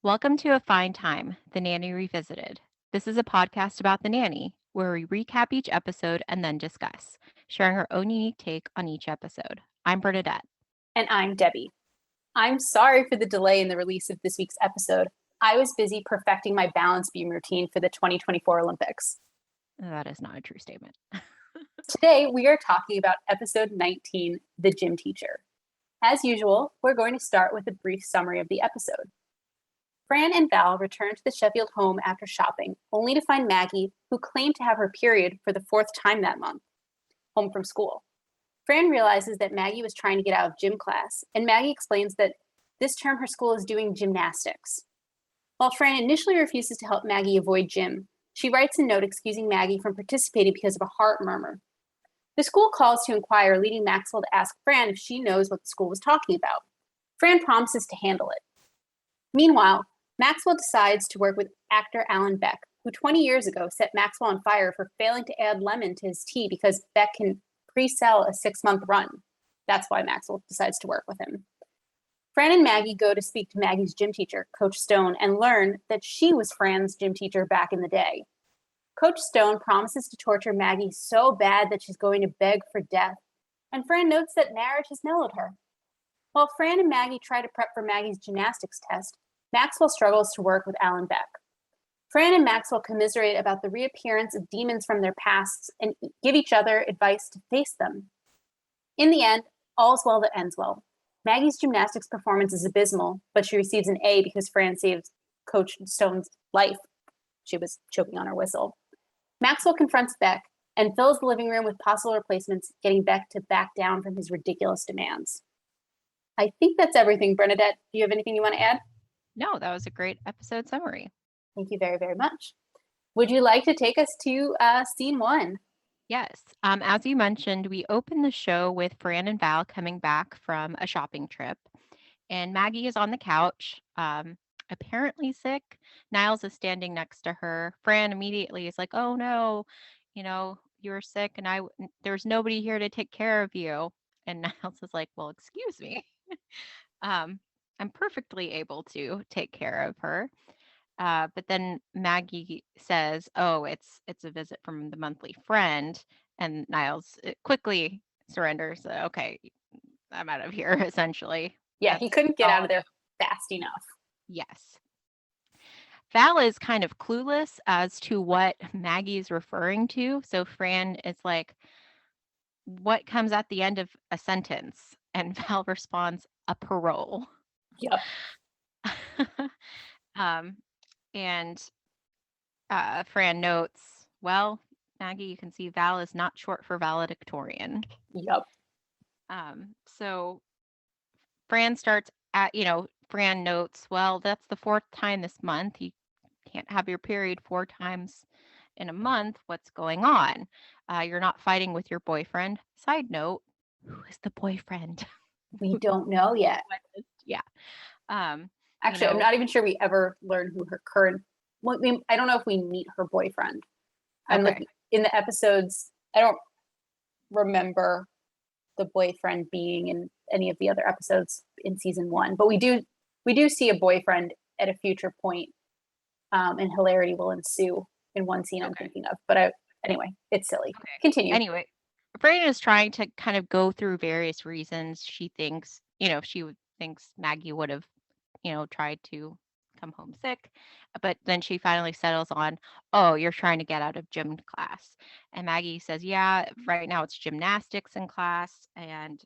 Welcome to A Fine Time, The Nanny Revisited. This is a podcast about The Nanny, where we recap each episode and then discuss, sharing our own unique take on each episode. I'm Bernadette. And I'm Debbie. I'm sorry for the delay in the release of this week's episode. I was busy perfecting my balance beam routine for the 2024 Olympics. That is not a true statement. Today, we are talking about episode 19, The Gym Teacher. As usual, we're going to start with a brief summary of the episode. Fran and Val return to the Sheffield home after shopping, only to find Maggie, who claimed to have her period for the fourth time that month, home from school. Fran realizes that Maggie was trying to get out of gym class, and Maggie explains that this term her school is doing gymnastics. While Fran initially refuses to help Maggie avoid gym, she writes a note excusing Maggie from participating because of a heart murmur. The school calls to inquire, leading Maxwell to ask Fran if she knows what the school was talking about. Fran promises to handle it. Meanwhile, Maxwell decides to work with actor Alan Beck, who 20 years ago set Maxwell on fire for failing to add lemon to his tea because Beck can pre-sell a 6-month run. That's why Maxwell decides to work with him. Fran and Maggie go to speak to Maggie's gym teacher, Coach Stone, and learn that she was Fran's gym teacher back in the day. Coach Stone promises to torture Maggie so bad that she's going to beg for death, and Fran notes that marriage has mellowed her. While Fran and Maggie try to prep for Maggie's gymnastics test, Maxwell struggles to work with Alan Beck. Fran and Maxwell commiserate about the reappearance of demons from their pasts and give each other advice to face them. In the end, all's well that ends well. Maggie's gymnastics performance is abysmal, but she receives an A because Fran saves Coach Stone's life. She was choking on her whistle. Maxwell confronts Beck and fills the living room with possible replacements, getting Beck to back down from his ridiculous demands. I think that's everything, Bernadette. Do you have anything you want to add? No, that was a great episode summary. Thank you very, very much. Would you like to take us to scene 1? Yes. As you mentioned, we opened the show with Fran and Val coming back from a shopping trip, and Maggie is on the couch, apparently sick. Niles is standing next to her. Fran immediately is like, "Oh no, you were sick, and there's nobody here to take care of you." And Niles is like, "Well, excuse me. um, I'm perfectly able to take care of her." But then Maggie says, "Oh, it's a visit from the monthly friend," and Niles quickly surrenders. Okay, I'm out of here. Essentially, Yeah, he couldn't get all out of there fast enough. Yes. Val is kind of clueless as to what Maggie's referring to. So Fran is like, "What comes at the end of a sentence?" And Val responds, "A parole." Yep. um, and Fran notes, "Well, Maggie, you can see Val is not short for valedictorian." Yep. So Fran starts Fran notes, "Well, that's the fourth time this month. You can't have your period 4 times in a month. What's going on? You're not fighting with your boyfriend." Side note, who is the boyfriend? We don't know yet. Yeah. Actually, I'm not even sure we ever learn who her current. I don't know if we meet her boyfriend. I'm looking in the episodes. I don't remember the boyfriend being in any of the other episodes in season 1, but we do see a boyfriend at a future point, and hilarity will ensue in one scene I'm thinking of. But anyway, it's silly. Okay. Continue. Anyway, Fran is trying to kind of go through various reasons she thinks, thinks Maggie would have, tried to come home sick. But then she finally settles on, "Oh, you're trying to get out of gym class." And Maggie says, "Yeah, right now it's gymnastics in class, and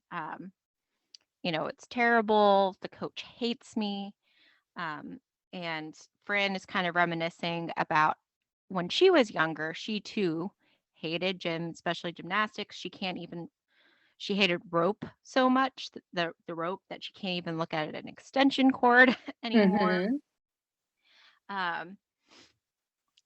it's terrible. The coach hates me." And Fran is kind of reminiscing about when she was younger. She too hated gym, especially gymnastics. She hated rope so much, the rope, that she can't even look at an extension cord anymore. Um,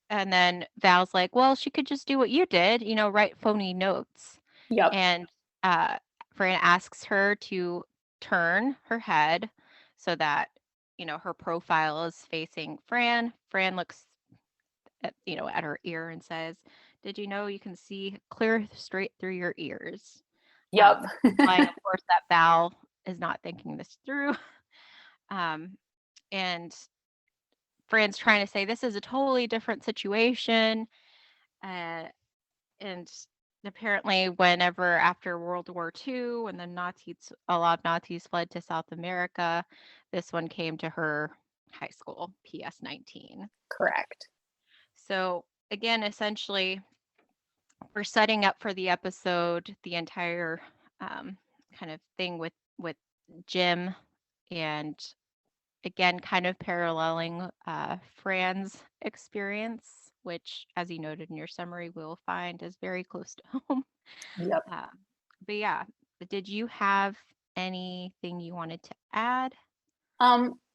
and then Val's like, "Well, she could just do what you did, write phony notes." Yep. And Fran asks her to turn her head so that, her profile is facing Fran. Fran looks at her ear and says, "Did you know you can see clear straight through your ears?" Yep. Implying, of course, that Val is not thinking this through. And Fran's trying to say this is a totally different situation. Uh, and apparently, whenever after World War II, when a lot of Nazis fled to South America, this one came to her high school, PS 19. Correct. So, again, essentially, we're setting up for the episode the entire um, kind of thing with Jim, and again, kind of paralleling Fran's experience, which, as you noted in your summary, we'll find is very close to home. Yep. Uh, but yeah, did you have anything you wanted to add?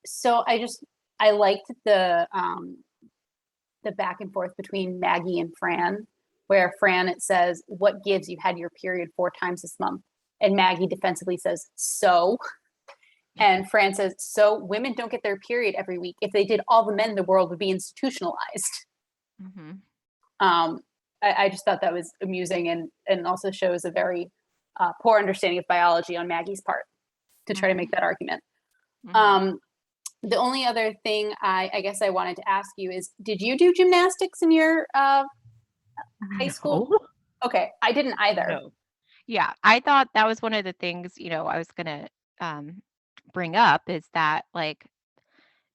So I liked the back and forth between Maggie and Fran, where Fran, it says, "What gives? You had your period 4 times this month," and Maggie defensively says, "So." And Fran says, "So women don't get their period every week. If they did, all the men in the world would be institutionalized." Mm-hmm. I just thought that was amusing, and also shows a very poor understanding of biology on Maggie's part to try to make that argument. Mm-hmm. The only other thing I guess I wanted to ask you is, did you do gymnastics in your high school? No. Okay, I didn't either. No. Yeah, I thought that was one of the things, I was gonna bring up is that like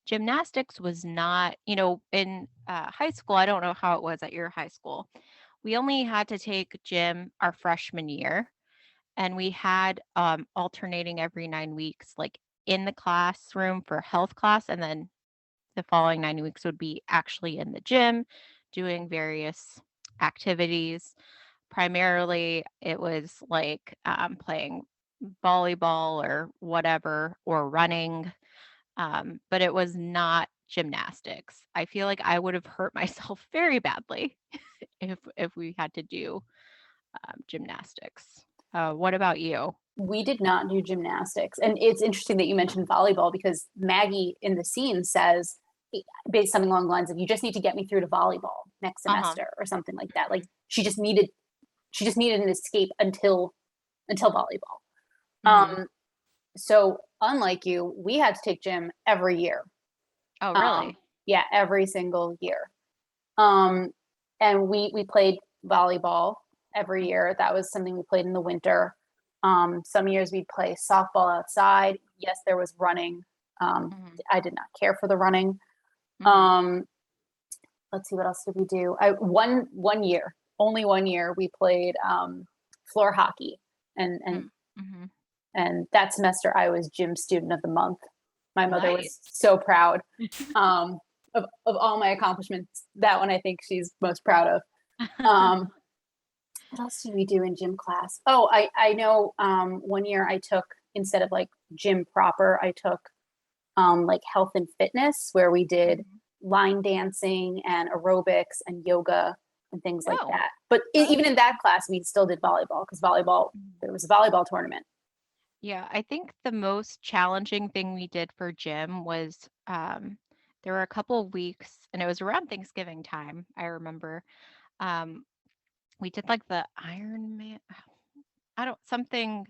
gymnastics was not, in high school. I don't know how it was at your high school. We only had to take gym our freshman year, and we had alternating every 9 weeks, like in the classroom for health class, and then the following 9 weeks would be actually in the gym doing various activities. Primarily, it was like playing volleyball or whatever, or running, but it was not gymnastics. I feel like I would have hurt myself very badly if we had to do gymnastics. What about you? We did not do gymnastics. And it's interesting that you mentioned volleyball, because Maggie in the scene says, based something along the lines of, "You just need to get me through to volleyball next Uh-huh. semester," or something like that. Like Mhm. she just needed an escape until volleyball. Mhm. So unlike you, we had to take gym every year. Oh, Um, really? yeah, every single year. Um, and we played volleyball every Mhm. year. That was something we played in the winter. Some years we'd play softball outside. Yes, there was running. Mhm. I did not care for the running. Mhm. Um, let's see, what else did we do? One year, only 1 year, we played floor hockey, and and Mm. Mhm. and that semester I was gym student of the month. My mother was Nice. so proud um, of all my accomplishments. That one I think she's most proud of. Um, what else did we do in gym class? Oh, I know, 1 year I took, instead of like gym proper, I took like health and fitness, where we did Mhm. line dancing and aerobics and yoga and things like Oh, that. But even in okay. that class, we still did volleyball, because Mhm. there was a volleyball tournament. Yeah, I think the most challenging thing we did for gym was there were a couple of weeks, and it was around Thanksgiving time, I remember. Um, we did like the Iron Man, I don't something,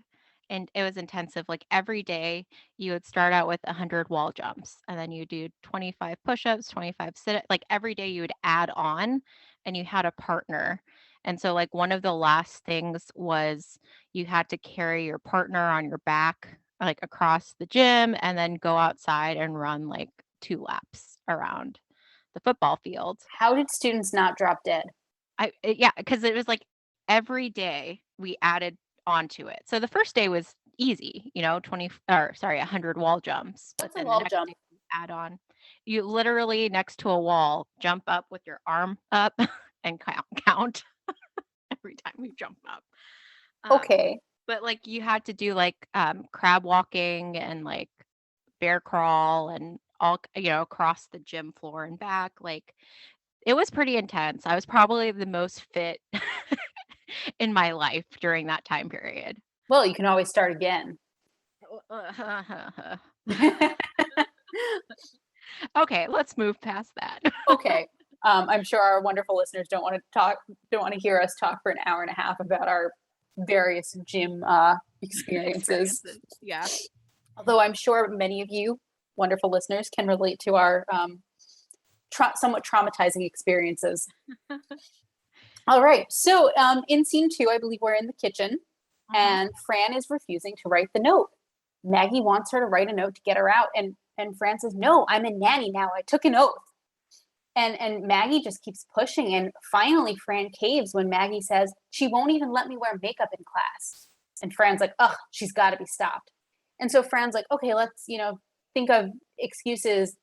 and it was intensive. Like every day you would start out with 100 wall jumps, and then you do 25 push-ups, 25 sit like every day you would add on, and you had a partner. And so like one of the last things was you had to carry your partner on your back like across the gym, and then go outside and run like 2 laps around the football field. How did students not drop dead? Yeah, because it was like every day we added onto it. So the first day was easy, 20 or sorry, 100 wall jumps, but What's a then the wall next jump? day you add on. You literally next to a wall, jump up with your arm up and count every time you jump up. Um, Okay. but like you had to do like crab walking and like bear crawl and all, across the gym floor and back. Like it was pretty intense. I was probably the most fit in my life during that time period. Well, you can always start again. Okay, let's move past that. Okay. I'm sure our wonderful listeners don't want to hear us talk for an hour and a half about our various gym experiences. Experiences. Yeah. Although I'm sure many of you wonderful listeners can relate to our somewhat traumatizing experiences. All right. So in scene 2, I believe we're in the kitchen, Mm-hmm. and Fran is refusing to write the note. Maggie wants her to write a note to get her out, and Fran says, "No, I'm a nanny now. I took an oath." And Maggie just keeps pushing, and finally Fran caves when Maggie says she won't even let me wear makeup in class. And Fran's like, "Ugh, she's got to be stopped." And so Fran's like, "Okay, let's think of excuses.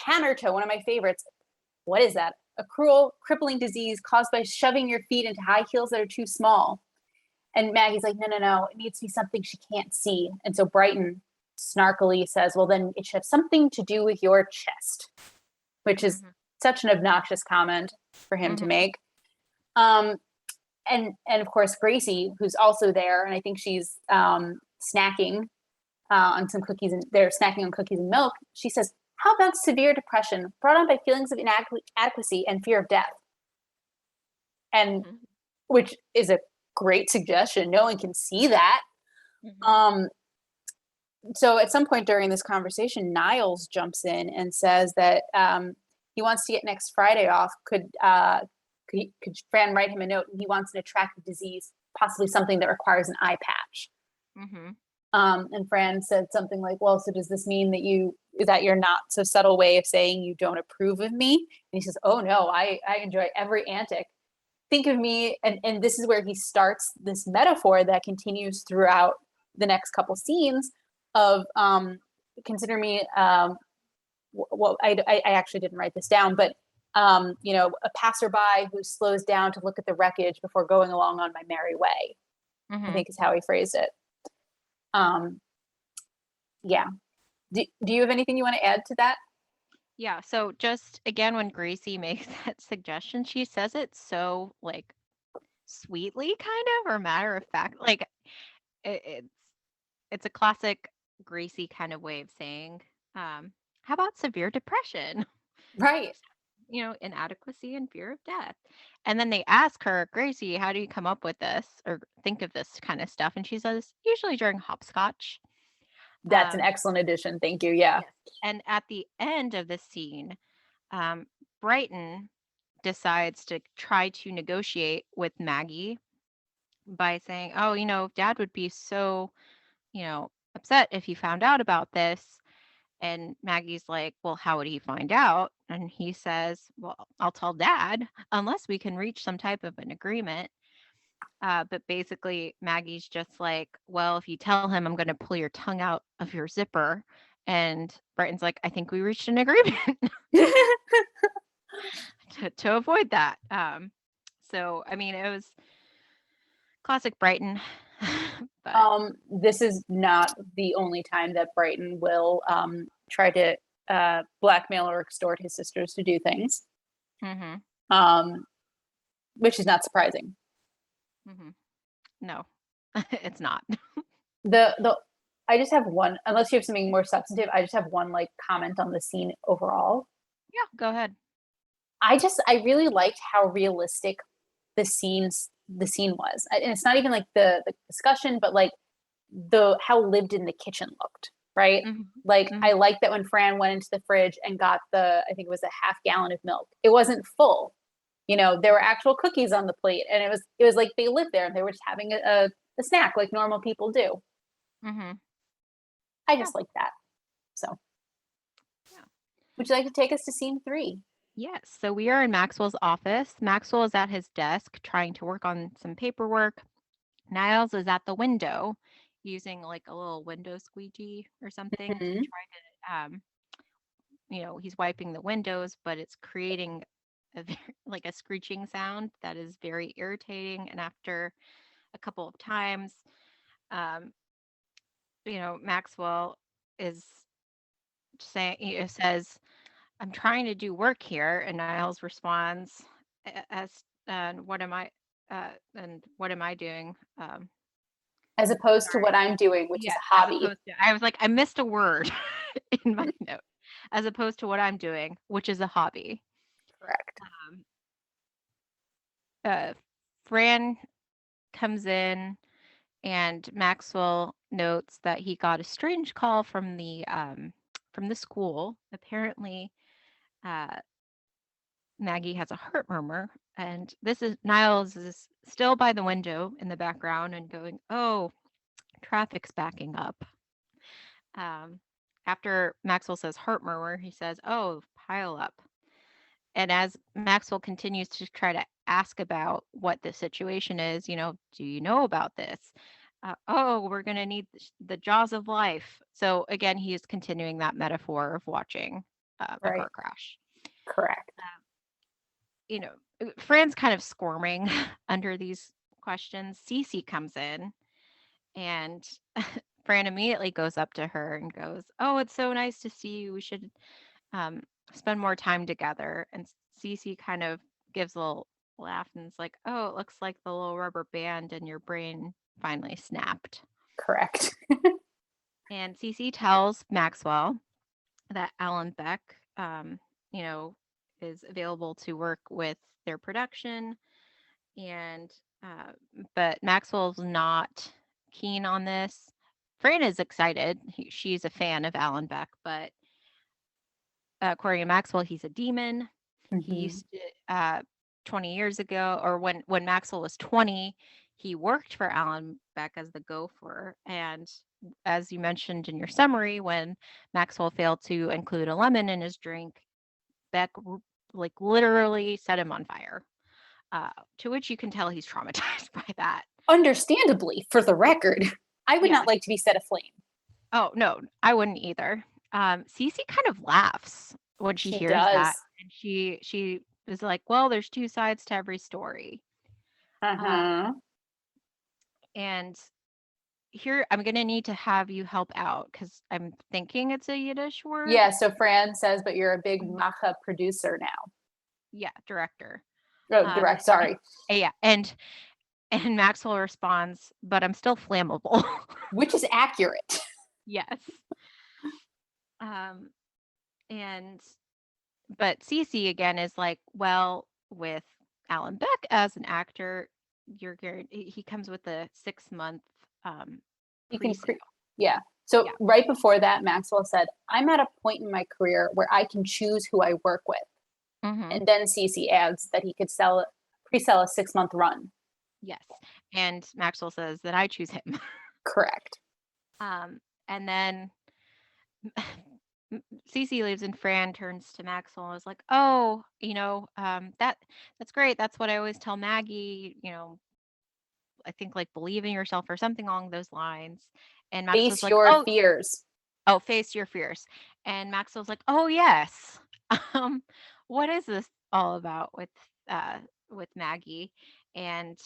Hammertoe, one of my favorites. What is that? A cruel, crippling disease caused by shoving your feet into high heels that are too small." And Maggie's like, "No, no, no. It needs to be something she can't see." And so Brighton snarkily says, "Well, then it should have something to do with your chest," which is Mm-hmm. such an obnoxious comment for him to Mm-hmm. make. Um, and of course Gracie, who's also there, and I think she's snacking on some cookies, and they're snacking on cookies and milk. She says, "How about severe depression brought on by feelings of inadequacy and fear of death?" And Mm-hmm. which is a great suggestion. No one can see that. Mm-hmm. Um, so at some point during this conversation, Niles jumps in and says that he wants to get next Friday off. Could Fran write him a note? And he wants an attractive disease, possibly something that requires an eye patch. Mm-hmm. And Fran said something like, "Well, so does this mean that is that your not so subtle way of saying you don't approve of me?" And he says, "Oh no, I enjoy every antic. Think of me," and this is where he starts this metaphor that continues throughout the next couple scenes of consider me well, I actually didn't write this down, but a passerby who slows down to look at the wreckage before going along on my merry way, I Mm-hmm. think is how he phrased it. um yeah. Do you have anything you want to add to that? Yeah. So just again, when Gracie makes that suggestion, she says it so like sweetly, kind of, or matter of fact. Like it, it's a classic Gracie kind of way of saying, how about severe depression? Right. Inadequacy and fear of death. And then they ask her, Gracie, how do you come up with this or think of this kind of stuff? And she says, usually during hopscotch. That's an Um, excellent addition, thank you. Yeah. yes. And at the end of the scene, um, Brighton decides to try to negotiate with Maggie by saying, oh, dad would be so, upset if he found out about this. And Maggie's like, well, how would he find out? And he says, well, I'll tell dad unless we can reach some type of an agreement. But basically, Maggie's just like, well, if you tell him I'm going to pull your tongue out of your zipper. And Brighton's like, I think we reached an agreement to avoid that. So, I mean, it was classic Brighton. But This is not the only time that Brighton will try to blackmail or extort his sisters to do things, hmm um, which is not surprising. hmm no, it's not. The I just have one, unless you have something more substantive. I just have one like comment on the scene overall. Yeah, go ahead. I really liked how realistic the scene was, and it's not even like the discussion, but like the how lived in the kitchen looked, right? hmm Like hmm I like that when Fran went into the fridge and got I think it was a half gallon of milk. It wasn't full. There were actual cookies on the plate, and it was like they lived there and they were just having a snack like normal people do. hmm I Yeah, just like that. So, yeah. would you like to take us to scene 3? Yes. So we are in Maxwell's office. Maxwell is at his desk trying to work on some paperwork. Niles is at the window using like a little window squeegee or something to Mm-hmm. try to, he's wiping the windows, but it's creating like a screeching sound that is very irritating. And after a couple of times, um, Maxwell is saying, says, I'm trying to do work here. And Niles responds, as, and what am I doing? As opposed to Sorry. what I'm doing, which is Yes, a as hobby. opposed to, I was like, I missed a word in my note, as opposed to what I'm doing, which is a hobby. Correct. Um, uh, Fran comes in and Maxwell notes that he got a strange call from the school. Apparently, Maggie has a heart murmur, and this is Niles is still by the window in the background and going, "Oh, traffic's backing up." Um, After Maxwell says heart murmur, he says, "Oh, pile up." And as Maxwell continues to try to ask about what the situation is, do you know about this? Oh, we're going to need the jaws of life. So again, he is continuing that metaphor of watching a Right. car crash. Correct. Fran's kind of squirming under these questions. Cece comes in, and Fran immediately goes up to her and goes, "Oh, it's so nice to see you. We should um, spend more time together." And Cece kind of gives a little laugh and is like, "Oh, it looks like the little rubber band in your brain finally snapped." Correct. And Cece tells Maxwell that Alan Beck, you know, is available to work with their production, and uh, but Maxwell's not keen on this. Fran is excited. She's a fan of Alan Beck, but according to Maxwell, he's a demon. He Mhm. used to, 20 years ago, or when Maxwell was 20, he worked for Alan Beck as the gopher. And as you mentioned in your summary, when Maxwell failed to include a lemon in his drink, Beck like literally set him on fire. To which you can tell he's traumatized by that. Understandably, for the record, I would not Yes. like to be set aflame. Oh no, I wouldn't either. Cece kind of laughs when she She hears that, does. and she is like, "Well, there's two sides to every story." Uh, Uh-huh. and here I'm gonna need to have you help out because I'm thinking it's a Yiddish word. Yeah, so Fran says, but you're a big Mhm. macha producer now. Yeah, director. Oh, Um, direct, sorry. yeah, and Maxwell responds, "But I'm still flammable." Which is accurate. Yes. Um, and but Cece again is like, well, with Alan Beck as an actor, he comes with a 6 month um, You can pre-sale. yeah. So Yeah. right before that, Maxwell said, I'm at a point in my career where I can choose who I work with. Hmm. And then Cece adds that he could pre-sell a 6-month run. Yes. And Maxwell says that I choose him. Correct. And then Cece leaves and Fran turns to Maxwell and is like, "Oh, that's great. That's what I always tell Maggie. I think like believe in yourself or something along those lines." And Maxwell's Face like, your "Oh, fears. oh, face your fears." And Maxwell's like, "Oh yes." Um, what is this all about with Maggie? And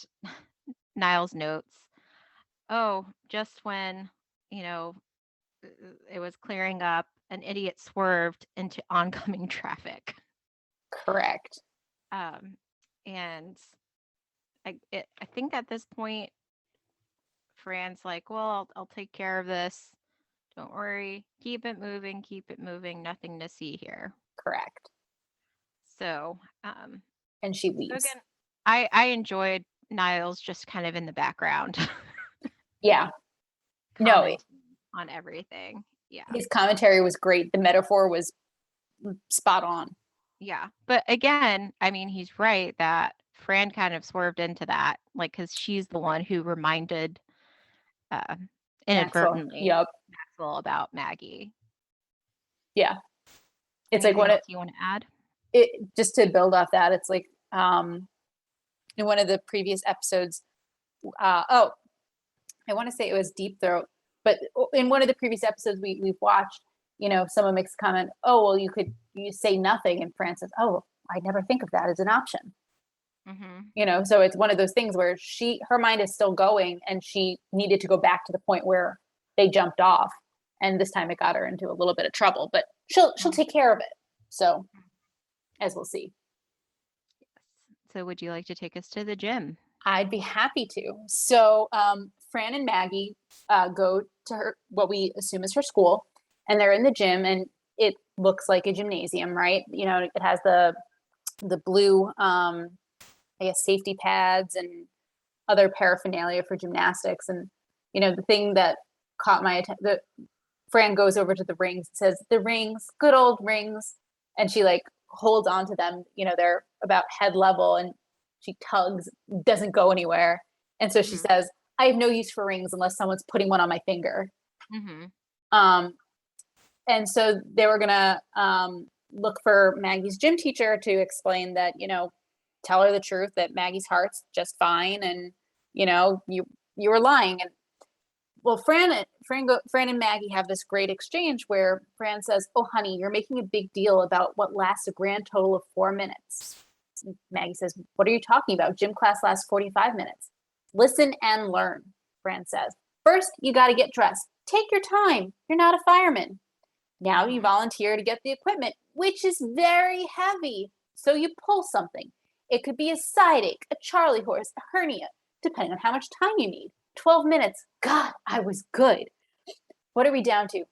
Niles notes, "Oh, just when, you know, it was clearing up, an idiot swerved into oncoming traffic." Correct. Um, and I think at this point, Fran's like, "Well, I'll take care of this. Don't worry. Keep it moving. Keep it moving. Nothing to see here." Correct. So, And she so leaves. again, I enjoyed Niles just kind of in the background, Yeah. No, commenting on everything. Yeah, his commentary was great. The metaphor was spot on. yeah. But again, I mean, he's right that Fran kind of swerved into that, like, because she's the one who reminded uh, Maxwell. inadvertently Yep. Maxwell about Maggie. Yeah. It's like Anything else you want to add? just to build off that, it's like in one of the previous episodes, oh, I want to say it was Deep Throat, but in one of the previous episodes we've watched, someone makes a comment, oh, well, you say nothing, and Fran says, oh, I never think of that as an option. Mm-hmm. So it's one of those things where her mind is still going, and she needed to go back to the point where they jumped off, and this time it got her into a little bit of trouble, but she'll Mm-hmm. take care of it. So as we'll see. So, would you like to take us to the gym? I'd be happy to. So Fran and Maggie go to what we assume is her school, and they're in the gym, and it looks like a gymnasium, right? It has the blue, I guess, safety pads and other paraphernalia for gymnastics. And the thing that caught my attention, Fran goes over to the rings, says, "The rings, good old rings," and she like holds onto them. They're about head level, and she tugs, doesn't go anywhere. And so she Mhm. says, I have no use for rings unless someone's putting one on my finger. Mhm. Um, and so they were gonna look for Maggie's gym teacher to explain that, tell her the truth that Maggie's heart's just fine, and you were lying. And well, Fran and Maggie have this great exchange where Fran says, "Oh, honey, you're making a big deal about what lasts a grand total of 4 minutes." Maggie says, "What are you talking about? Gym class lasts 45 minutes." "Listen and learn," Fran says. "First, you got to get dressed. Take your time. You're not a fireman. Now you Mhm. volunteer to get the equipment, which is very heavy. So you pull something. It could be a side ache, a Charlie horse, a hernia, depending on how much time you need. 12 minutes. God, I was good. What are we down to?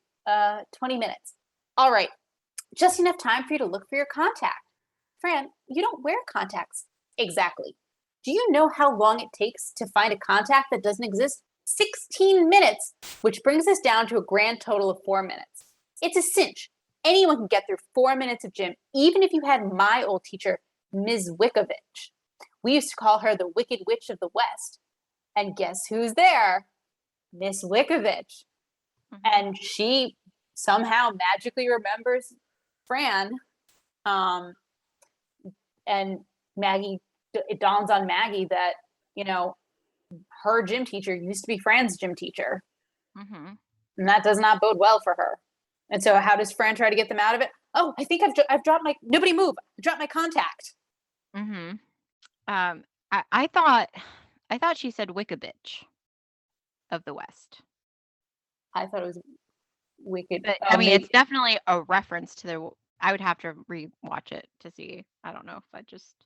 20 minutes. All right. Just enough time for you to look for your contact." "Fran, you don't wear contacts." "Exactly. Do you know how long it takes to find a contact that doesn't exist? 16 minutes, which brings us down to a grand total of 4 minutes. It's a cinch. Anyone can get through 4 minutes of gym, even if you had my old teacher, Ms. Wickovich. We used to call her the Wicked Witch of the West. And guess who's there? Miss Wickovich. Mhm. And she somehow magically remembers Fran. Um, and Maggie, it dawns on Maggie that, you know, her gym teacher used to be Fran's gym teacher. Mhm. And that does not bode well for her. And so, how does Fran try to get them out of it? "Oh, I think I've dropped my, nobody move. I dropped my contact." Mhm. Um, I thought she said Wickabitch of the West. I thought it was wicked. But I Oh, mean, it's maybe. definitely a reference to the I would have to rewatch it to see. I don't know if I just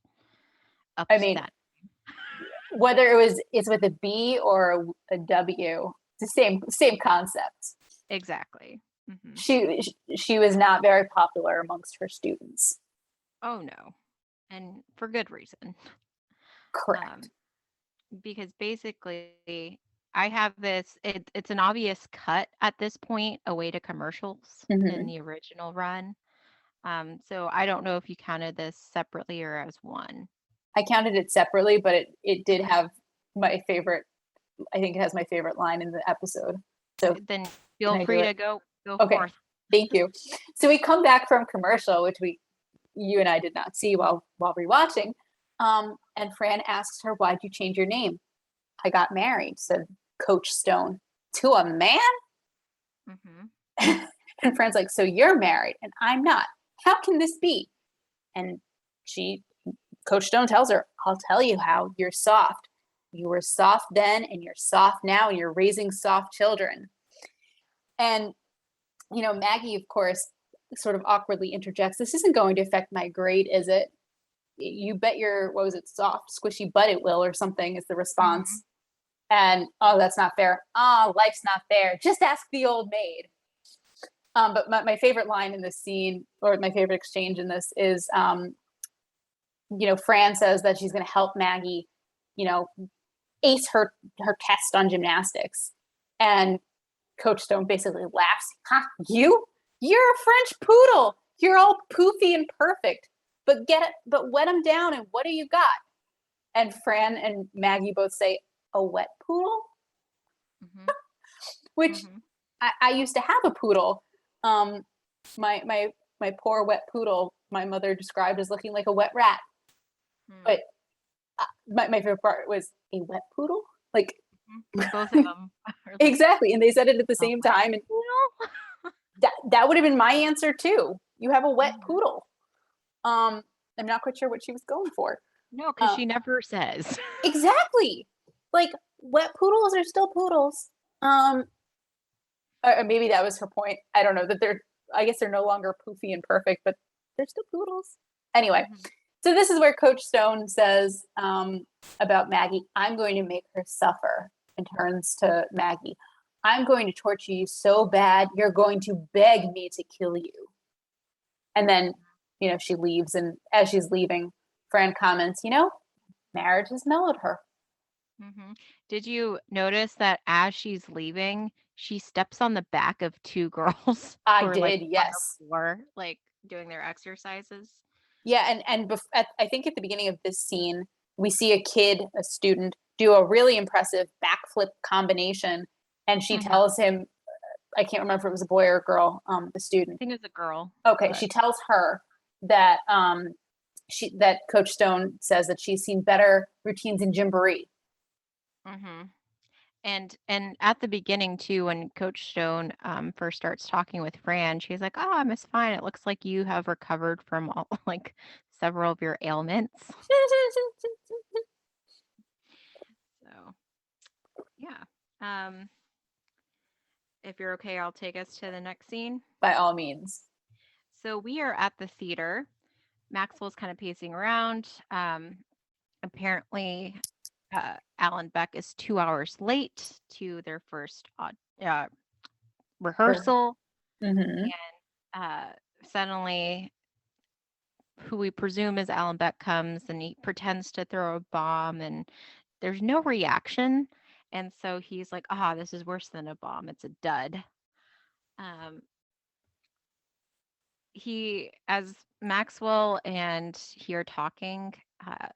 I upped mean, that. whether it's with a B or a W, it's the same concept. Exactly. Mhm. She was not very popular amongst her students. Oh no. And for good reason. Correct. Um, because basically I have it's an obvious cut at this point away to commercials in Hmm. the original run. So I don't know if you counted this separately or as one. I counted it separately, but it did Okay. have my favorite. I think it has my favorite line in the episode. So Then can feel I do free it? to go Okay. forth. Thank you. So we come back from commercial, which you and I did not see while rewatching. And Fran asks her, "Why'd you change your name?" "I got married," said Coach Stone. "To a man?" Mhm. And Fran's like, "So you're married and I'm not. How can this be?" And she, Coach Stone tells her, "I'll tell you how. You're soft. You were soft then and you're soft now. You're raising soft children." And, Maggie, of course, sort of awkwardly interjects, "This isn't going to affect my grade, is it?" "You bet your, what was it, soft, squishy butt it will," or something is the Mhm. response. And, "Oh, that's not fair. Ah, life's not fair. Just ask the old maid." But my favorite line in this scene, or my favorite exchange in this, is, Fran says that she's going to help Maggie, you know, ace her test on gymnastics, and Coach Stone basically laughs. "Huh? You're a French poodle. You're all poofy and perfect. But wet them down, and what do you got?" And Fran and Maggie both say, "A wet poodle," Mhm. which Mhm. I used to have a poodle. Um, my poor wet poodle, my mother described as looking like a wet rat. Mm. But my favorite part was, "A wet poodle?" Like, Mhm. Both of them are like exactly. And they said it at the a same wet time. And noodle. that would have been my answer too. "You have a wet Mhm. poodle." Um, I'm not quite sure what she was going for. No, because Uh, she never says. exactly. Like, wet poodles are still poodles. Um, or maybe that was her point. I don't know that I guess they're no longer poofy and perfect, but they're still poodles. Anyway, Mhm. so this is where Coach Stone says, about Maggie, "I'm going to make her suffer," and turns to Maggie. "I'm going to torture you so bad, you're going to beg me to kill you." And then, she leaves. And as she's leaving, Fran comments, "Marriage has mellowed her." Mhm. Did you notice that as she's leaving, she steps on the back of two girls who I are like did, on the yes. floor, like doing their exercises? Yeah, I think at the beginning of this scene, we see a student, do a really impressive backflip combination, and she Mhm. tells him, I can't remember if it was a boy or a girl, the I student. think it was a girl, Okay, but she tells her that that Coach Stone says that she's seen better routines in Gymboree. mhm. And at the beginning too, when Coach Stone first starts talking with Fran, she's like, "Oh, Miss Fine, it looks like you have recovered from all like several of your ailments." So yeah. Um, if you're okay, I'll take us to the next scene. By all means. So we are at the theater. Maxwell's kind of pacing around. Apparently, Alan Beck is 2 hours late to their first rehearsal, Mm-hmm. and suddenly, who we presume is Alan Beck comes and he pretends to throw a bomb, and there's no reaction. And so he's like, "Ah, this is worse than a bomb. It's a dud." Um, as Maxwell and he are talking, uh,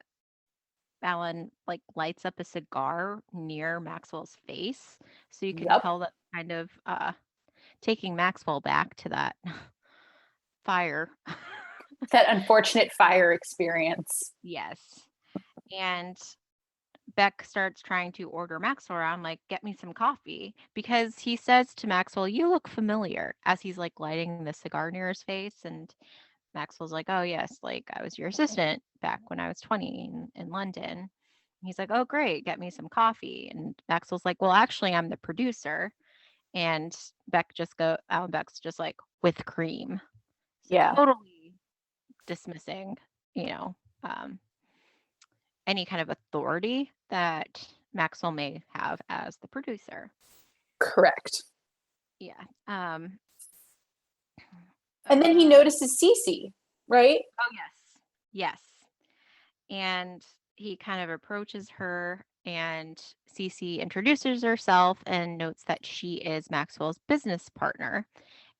Alan like lights up a cigar near Maxwell's face, so you can Yep. tell that kind of taking Maxwell back to that fire. That unfortunate fire experience. Yes. And Beck starts trying to order Maxwell around, like, get me some coffee, because he says to Maxwell, "You look familiar," as he's like lighting the cigar near his face. And Maxwell's like, "Oh, yes, like I was your assistant back when I was 20 in London." He's like, "Oh, great, get me some coffee." And Maxwell's like, "Well, actually, I'm the producer." And Alan Beck's just like, "With cream." So Yeah, totally dismissing, you know, um, any kind of authority that Maxwell may have as the producer. correct. Yeah. And then he Uh, notices Cece, right? oh, yes. Yes. And he kind of approaches her, and Cece introduces herself and notes that she is Maxwell's business partner.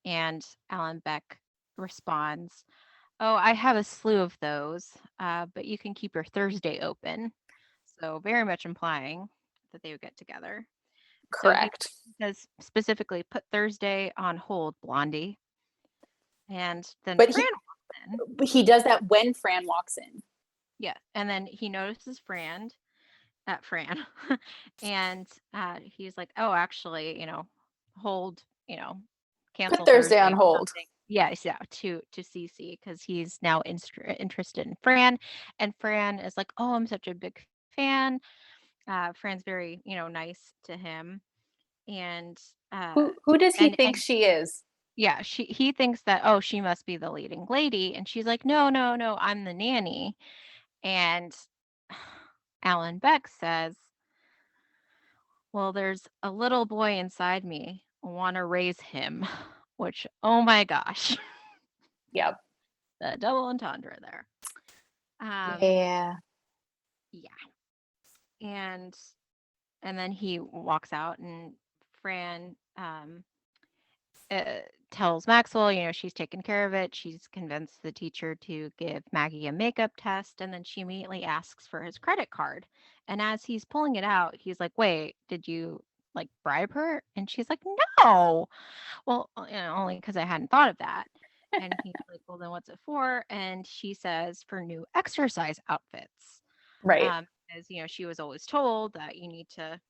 And Alan Beck responds, "Oh, I have a slew of those, but you can keep your Thursday open." So very much implying that they would get together. So he Correct. says specifically, "Put Thursday on hold, Blondie." And then But Fran walks in. he does that when Fran walks in. Yeah. And then he notices Fran. And he's like, "Oh, actually, hold, Put cancel Thursday Thursday on or hold. something." Yes, yeah, to Cece, because he's now interested in Fran. And Fran is like, "Oh, I'm such a big fan." Fran's very, nice to him. And Who does he think and she is? yeah, he thinks that, oh, she must be the leading lady. And she's like, "No, no, no, I'm the nanny." And Alan Beck says, "Well, there's a little boy inside me. Want to raise him." Which, oh my gosh, Yep. the double entendre there. Um, Yeah. yeah. And then he walks out, and Fran tells Maxwell, she's taken care of it. She's convinced the teacher to give Maggie a makeup test, and then she immediately asks for his credit card. And as he's pulling it out, he's like, "Wait, did you like bribe her?" And she's like, "No." "Well, only because I hadn't thought of that." And he's like, "Well, then what's it for?" And she says, "For new exercise outfits." Right. As she was always told that you need to,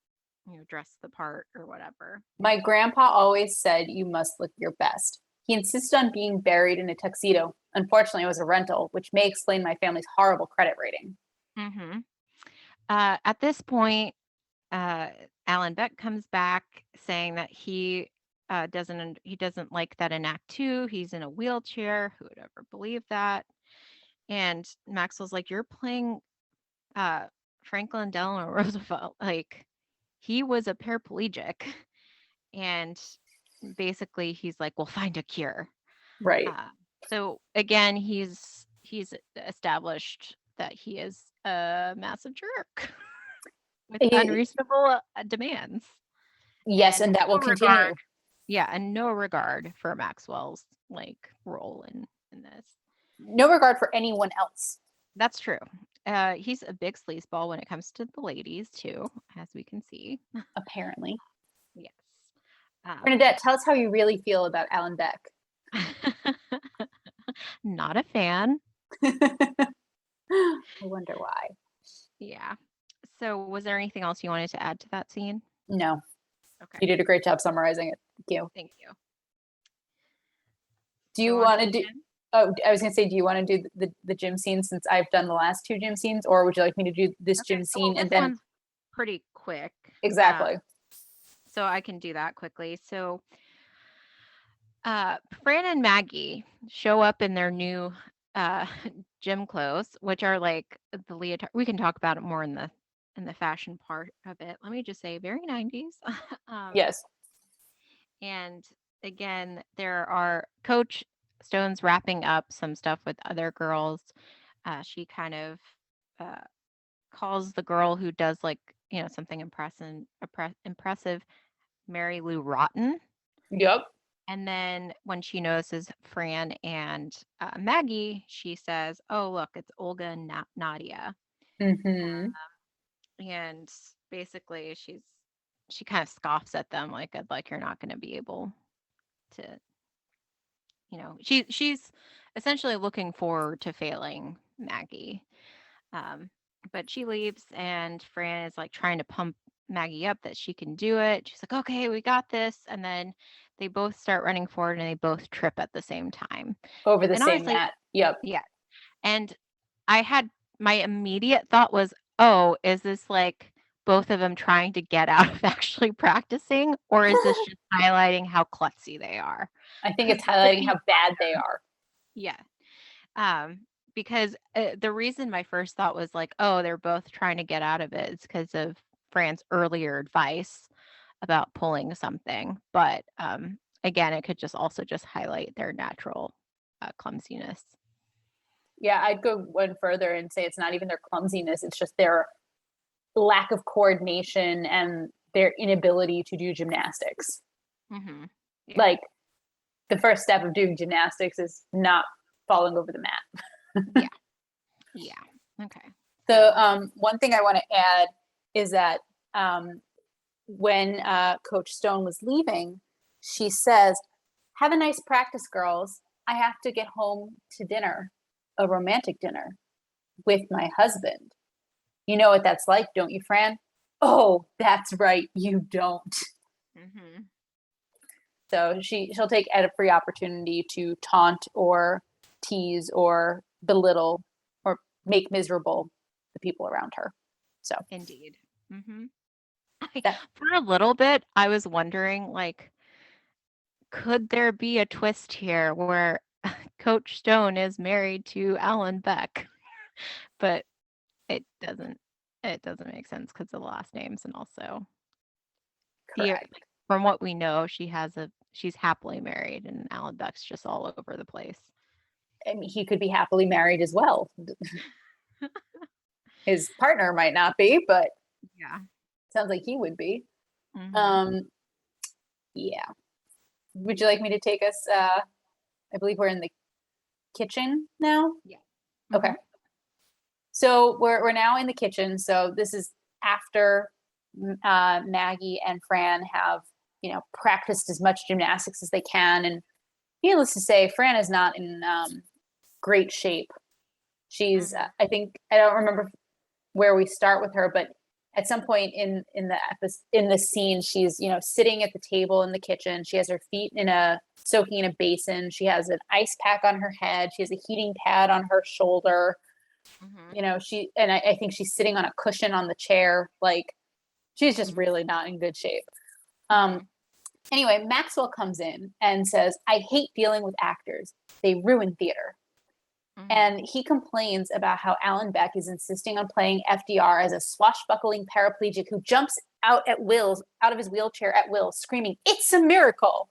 dress the part or whatever. My grandpa always said you must look your best. He insisted on being buried in a tuxedo. Unfortunately, it was a rental, which may explain my family's horrible credit rating. Hmm. At this point, uh, Alan Beck comes back saying that he doesn't like that in Act Two he's in a wheelchair. Who would ever believe that? And Maxwell's like, "You're playing uh, Franklin Delano Roosevelt. Like, he was a paraplegic." And basically, he's like, "We'll find a cure." Right. Uh, so again, he's established that he is a massive jerk with He- unreasonable demands, yes, and and that will no regard. continue. Yeah, and no regard for Maxwell's like role in this. no regard for anyone else. That's true. He's a big sleazeball when it comes to the ladies too, as we can see. Apparently. Yes. Bernadette, tell us how you really feel about Alan Beck. Not a fan. I wonder why. Yeah. So, was there anything else you wanted to add to that scene? No. Okay. You did a great job summarizing it. Thank you. Thank you. Do you Go on want to to do? Jen. Oh, I was gonna say, do you want to do the gym scene since I've done the last two gym scenes, or would you like me to do this Okay. gym Well, scene and this then one's pretty quick. exactly? So I can do that quickly. So, Fran and Maggie show up in their new uh, gym clothes, which are like the leotard. We can talk about it more in the fashion part of it. Let me just say, very 90s. um, Yes. and again, there are Coach Stone's wrapping up some stuff with other girls. She kind of uh, calls the girl who does like something impressive, Mary Lou Rotten. Yep. And then when she notices Fran and Maggie, she says, "Oh, look, it's Olga and Nadia." Mm-hmm. And basically, she kind of scoffs at them, like you're not going to be able to, she's essentially looking forward to failing Maggie. Um, but she leaves, and Fran is like trying to pump Maggie up that she can do it. She's like, "Okay, we got this." And then they both start running forward, and they both trip at the same time. Over the And same honestly, mat. Yep. yeah. And I had my immediate thought was, "Oh, is this like both of them trying to get out of actually practicing, or is this just highlighting how klutzy they are?" I think it's Could highlighting be how bad they are. yeah. Because the reason my first thought was like, oh, they're both trying to get out of it is because of Fran's earlier advice about pulling something. But again, it could just also just highlight their natural clumsiness. Yeah, I'd go one further and say it's not even their clumsiness, it's just their lack of coordination and their inability to do gymnastics. Mm-hmm. Yeah. Like the first step of doing gymnastics is not falling over the mat. Yeah. Yeah. Okay. The one thing I want to add is that when Coach Stone was leaving, she says, "Have a nice practice, girls. I have to get home to dinner, a romantic dinner with my husband. You know what that's like, don't you, Fran?" Oh, that's right, you don't. Mm-hmm. So she'll take every opportunity to taunt or tease or belittle or make miserable the people around her. So Indeed. Mm-hmm. that For a little bit, I was wondering, like, could there be a twist here where Coach Stone is married to Alan Beck? But it doesn't make sense because of the last names, and also correct. like, from what we know, she's happily married, and Alan Beck's just all over the place. I mean, he could be happily married as well. His partner might not be, but Yeah. sounds like he would be. Mm-hmm. Yeah. Would you like me to take us? I believe we're in the kitchen now. Yeah. Okay. Mm-hmm. So we're now in the kitchen. So this is after Maggie and Fran have practiced as much gymnastics as they can, and needless to say, Fran is not in great shape. She's Mm-hmm. I think I don't remember where we start with her, but at some point in the scene, she's sitting at the table in the kitchen. She has her feet soaking in a basin. She has an ice pack on her head. She has a heating pad on her shoulder. Mm-hmm. I think she's sitting on a cushion on the chair. Like she's just Mm-hmm. really not in good shape. Mm-hmm. Anyway, Maxwell comes in and says, "I hate dealing with actors. They ruin theater." Mm-hmm. And he complains about how Alan Beck is insisting on playing FDR as a swashbuckling paraplegic who jumps out of his wheelchair at will, screaming, "It's a miracle."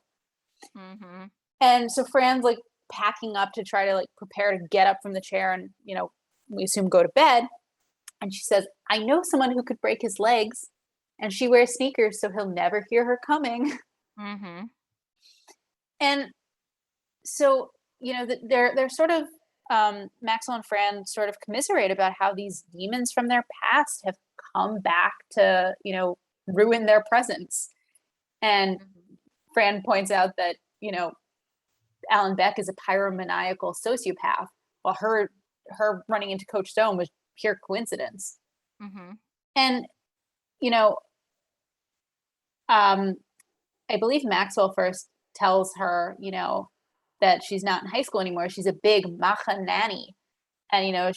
Mm-hmm. And so Fran's like packing up to try to like prepare to get up from the chair and, we assume go to bed. And she says, "I know someone who could break his legs." And she wears sneakers, so he'll never hear her coming. Mm-hmm. And so, they're sort of Maxwell and Fran sort of commiserate about how these demons from their past have come back to, ruin their presence. And Mhm. Fran points out that, Alan Beck is a pyromaniacal sociopath, while her running into Coach Stone was pure coincidence. Mhm. And, you know, um, I believe Maxwell first tells her, that she's not in high school anymore. She's a big macha nanny. And,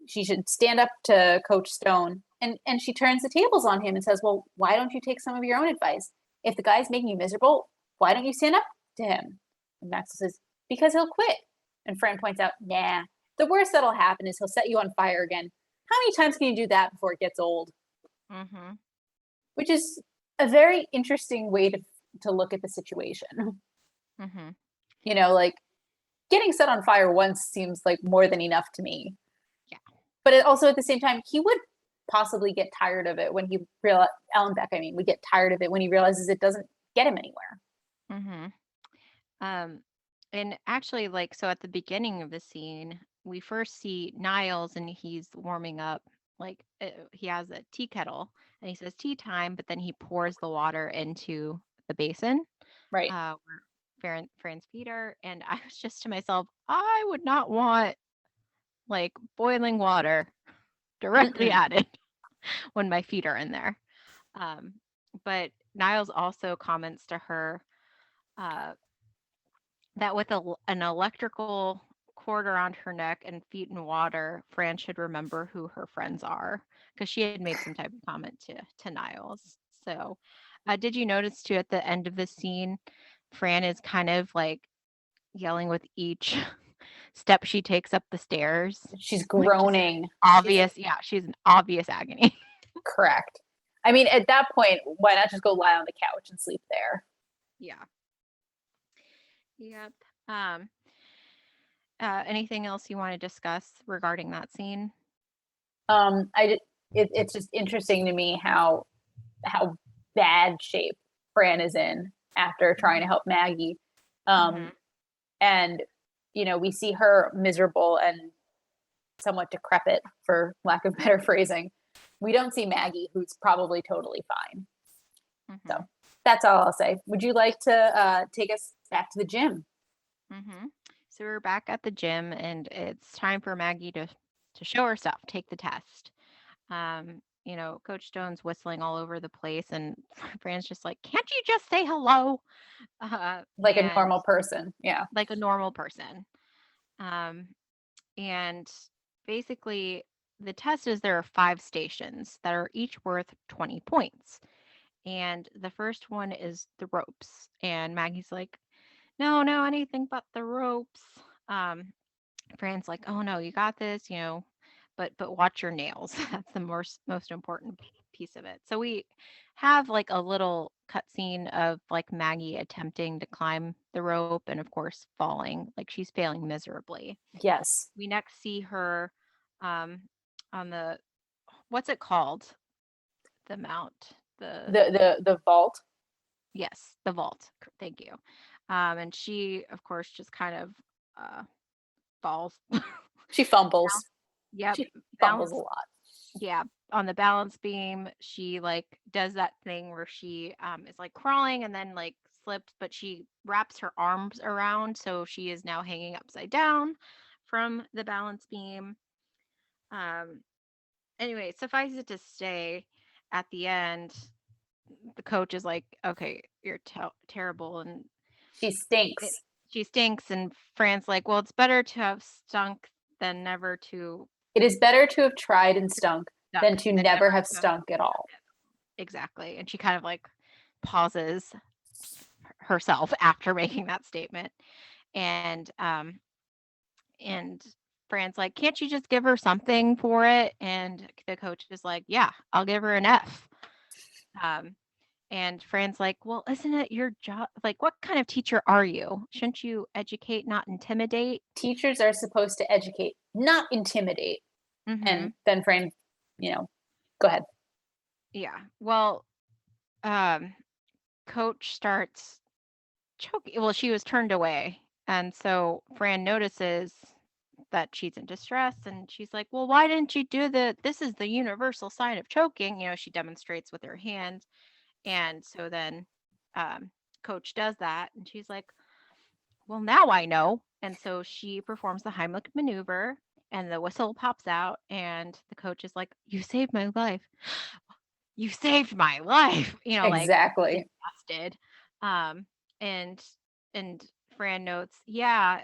she should stand up to Coach Stone. And she turns the tables on him and says, well, why don't you take some of your own advice? If the guy's making you miserable, why don't you stand up to him? And Maxwell says, because he'll quit. And Fran points out, nah, the worst that'll happen is he'll set you on fire again. How many times can you do that before it gets old? Mhm. Which is a very interesting way to look at the situation. Mhm. Like getting set on fire once seems like more than enough to me. Yeah. But also at the same time, he would possibly get tired of it when he Alan Beck, I mean, would get tired of it when he realizes it doesn't get him anywhere. Mhm. Um, and actually, like, so at the beginning of the scene, we first see Niles and he's warming up. Like, he has a tea kettle and he says tea time, but then he pours the water into the basin Right. where Fran's feet are. And I was just to myself, I would not want like boiling water directly Mm-mm. added when my feet are in there. Um, but Niles also comments to her uh, that with an electrical cord around her neck and feet in water, Fran should remember who her friends are because she had made some type of comment to Niles. So, did you notice too at the end of the scene, Fran is kind of like yelling with each step she takes up the stairs, She's like just groaning. She's obvious. Yeah, she's in obvious agony. correct. I mean, at that point, why not just go lie on the couch and sleep there? Yeah. Yep. Um, anything else you want to discuss regarding that scene? It's just interesting to me how bad shape Fran is in after trying to Mhm. help Maggie. Um, Mhm. and we see her miserable and somewhat decrepit, for lack of better phrasing. We don't see Maggie, who's probably totally fine. So Mhm. that's all I'll say. Would you like to take us back to the gym? Mhm. So we're back at the gym, and it's time for Maggie to show her stuff, take the test. Coach Stone's whistling all over the place, and Fran's just like, "Can't you just say hello?" Like a And normal person? Yeah. like a normal person. Um, and basically, the test is there are 5 stations that are each worth 20 points. And the first one is the ropes. And Maggie's like, no, no, anything but the ropes. Um, Fran's like, oh no, you got this, but watch your nails. That's the most important piece of it. So we have like a little cutscene of like Maggie attempting to climb the rope and of course falling, like she's failing miserably. Yes. We next see her um on the what's it called? The mount. The The vault. Yes, the vault. Thank you. And she, of course, just kind of falls. She fumbles. Yep, She fumbles a balance. lot. Yeah, on the balance beam, she like does that thing where she is like crawling and then like slips, but she wraps her arms around, so she is now hanging upside down from the balance beam. Um, anyway, suffice it to say, at the end, the coach is like, "Okay, you're terrible," and She it, stinks. she stinks. And Fran's like, well, it's better to have stunk than never to It is better to have tried and stunk than stuck to than never never have to have stunk at all. stuck it. Exactly. And she kind of like pauses herself after making that statement. And Fran's like, can't you just give her something for it? And the coach is like, yeah, I'll give her an F. Um, And Fran's like, well, isn't it your job? Like, what kind of teacher are you? Shouldn't you educate, not intimidate? Teachers are supposed to educate, not intimidate. Mm-hmm. And then Fran, go ahead. Yeah. Well, um, Coach starts choking. Well, she was turned away. And so Fran notices that she's in distress, and she's like, well, why didn't you do this is the universal sign of choking. She demonstrates with her hand. And so then um, coach does that, and she's like, well, now I know. And so she performs the Heimlich maneuver, and the whistle pops out, and the coach is like, you saved my life. You saved my life, like Exactly. exhausted. Um, and and Fran notes, yeah,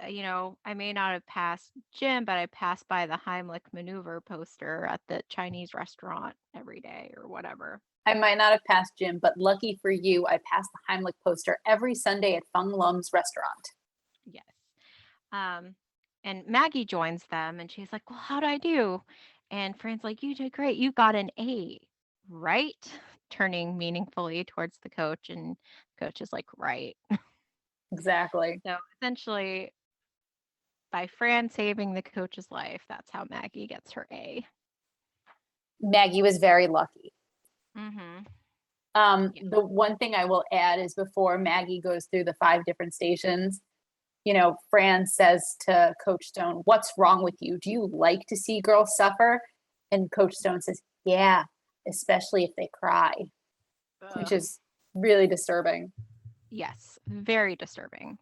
I may not have passed gym, but I passed by the Heimlich maneuver poster at the Chinese restaurant every day or whatever. I might not have passed gym, but lucky for you, I passed the Heimlich poster every Sunday at Fung Lum's restaurant. Yes. Um, and Maggie joins them, and she's like, well, how'd I do? And Fran's like, you did great. You got an A, right? Turning meaningfully towards the coach, and the coach is like, right. Exactly. So essentially, by Fran saving the coach's life, that's how Maggie gets her A. Maggie was very lucky. Mm-hmm. Yeah. The one thing I will add is before Maggie goes through the 5 different stations, Fran says to Coach Stone, what's wrong with you? Do you like to see girls suffer? And Coach Stone says, yeah, especially if they cry, which is really disturbing. Yes, very disturbing.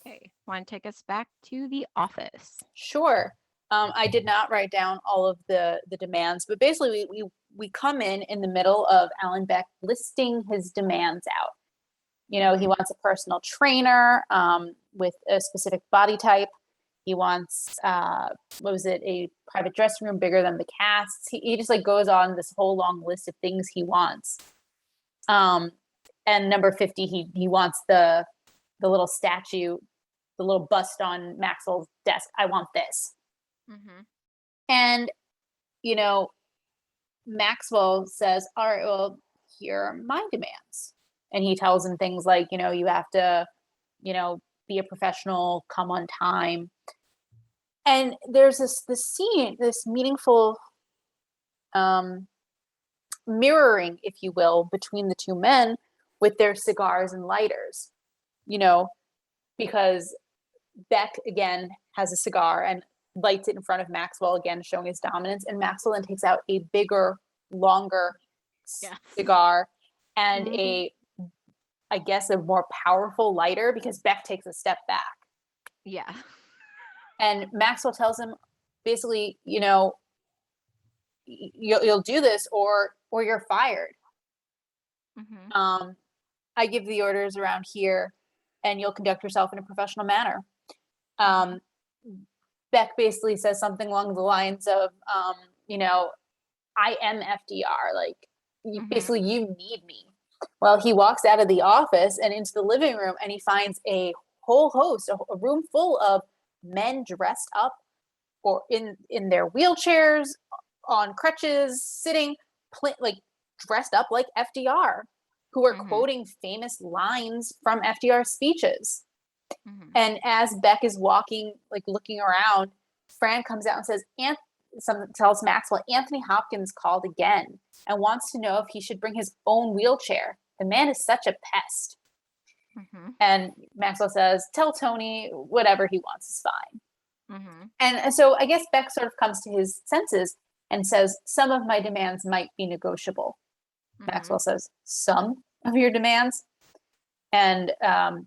Okay, want to take us back to the office? Sure. I did not write down all of the demands, but basically we come in the middle of Alan Beck listing his demands out. He wants a personal trainer with a specific body type. He wants, a private dressing room bigger than the casts. He just like goes on this whole long list of things he wants. And number 50, he wants the little statue, the little bust on Maxwell's desk. I want this. Mm-hmm. And, Maxwell says, all right, well, here are my demands. And he tells him things like, you have to, be a professional, come on time. And there's this scene, this meaningful mirroring, if you will, between the two men with their cigars and lighters, because Beck again has a cigar and lights it in front of Maxwell, again showing his dominance, and Maxwell then takes out a bigger, longer cigar and I guess a more powerful lighter, because Beck takes a step back. Yeah. And Maxwell tells him basically, you'll do this or you're fired. Mm-hmm. I give the orders around here and you'll conduct yourself in a professional manner. Beck basically says something along the lines of, I am FDR. Like, basically, you need me. Well, he walks out of the office and into the living room, and he finds a whole host, a room full of men dressed up or in their wheelchairs, on crutches, sitting, like dressed up like FDR, who are quoting famous lines from FDR's speeches. And as Beck is walking, like looking around, Fran comes out and says, tells Maxwell, Anthony Hopkins called again and wants to know if he should bring his own wheelchair. The man is such a pest. And Maxwell says, tell Tony whatever he wants is fine. And so I guess Beck sort of comes to his senses and says, some of my demands might be negotiable. Maxwell says, some of your demands? And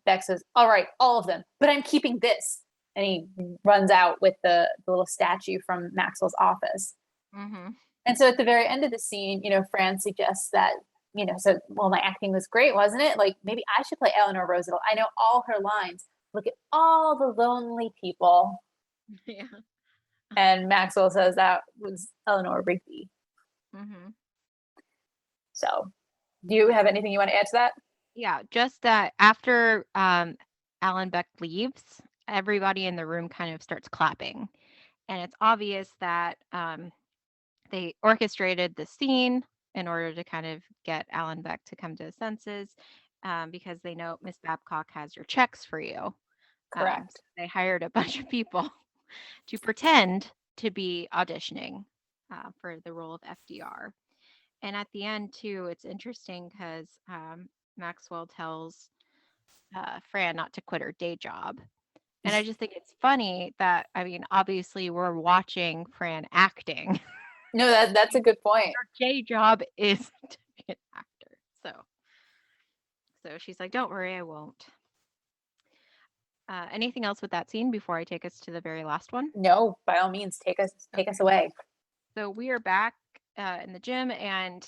Beck says, all right, all of them, but I'm keeping this. And he runs out with the little statue from Maxwell's office. And so at the very end of the scene, Fran suggests that, well, my acting was great, wasn't it? Like, maybe I should play Eleanor Roosevelt. I know all her lines. Look at all the lonely people. Yeah. And Maxwell says that was Eleanor Rigby. So do you have anything you want to add to that? Yeah, just that after Alan Beck leaves, everybody in the room kind of starts clapping. And it's obvious that they orchestrated the scene in order to kind of get Alan Beck to come to his senses, because they know Miss Babcock has your checks for you. Correct. So they hired a bunch of people to pretend to be auditioning for the role of FDR. And at the end, too, it's interesting because Maxwell tells Fran not to quit her day job. And I just think it's funny that, I mean, obviously we're watching Fran acting. No, that's a good point. Her day job is to be an actor. So she's like, "Don't worry, I won't." Anything else with that scene before I take us to the very last one? No, by all means, take us Okay. away. So we are back in the gym, and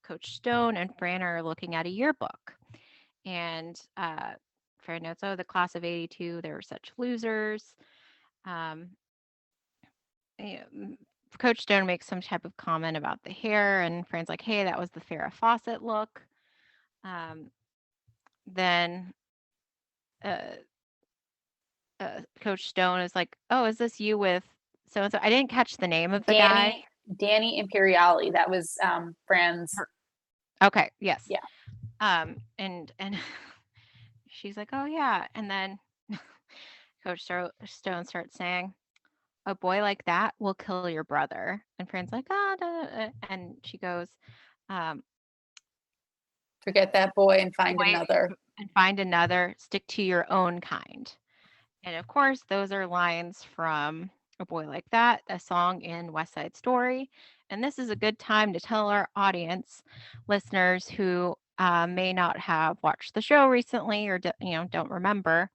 Coach Stone and Fran are looking at a yearbook. And Fran notes, "Oh, the class of '82, they were such losers." Um, you know, Coach Stone makes some type of comment about the hair, and Fran's like, "Hey, that was the Farrah Fawcett look." Um, then uh, Coach Stone is like, "Oh, is this you with so and so?" I didn't catch the name of the guy. Danny Imperiali. That was Fran's. Her- Okay, yes. Yeah. And she's like, "Oh yeah," and then Stone starts saying, "A boy like that will kill your brother." And Fran's like, "Ah," and she goes, um, Forget that boy and find "Boy, another. and find another. Stick to your own kind." And of course, those are lines from A Boy Like That, a song in West Side Story. And this is a good time to tell our audience, listeners who may not have watched the show recently or don't remember,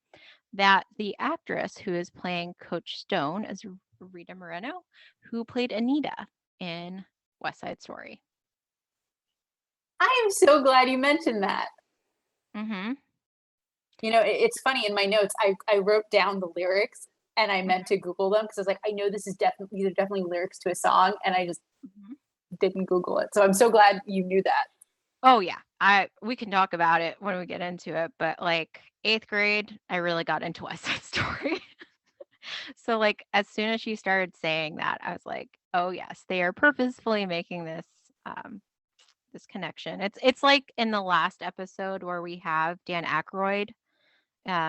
that the actress who is playing Coach Stone is Rita Moreno, who played Anita in West Side Story. I am so glad you mentioned that. Mm-hmm. It's funny in my notes. I wrote down the lyrics and I meant to Google them because I was like, I know these are definitely lyrics to a song, and I just Mm-hmm. didn't Google it. So I'm so glad you knew that. Oh yeah. We can talk about it when we get into it, but like 8th grade, I really got into West Side Story. So like as soon as she started saying that, I was like, "Oh yes, they are purposefully making um this connection." It's like in the last episode where we have Dan Aykroyd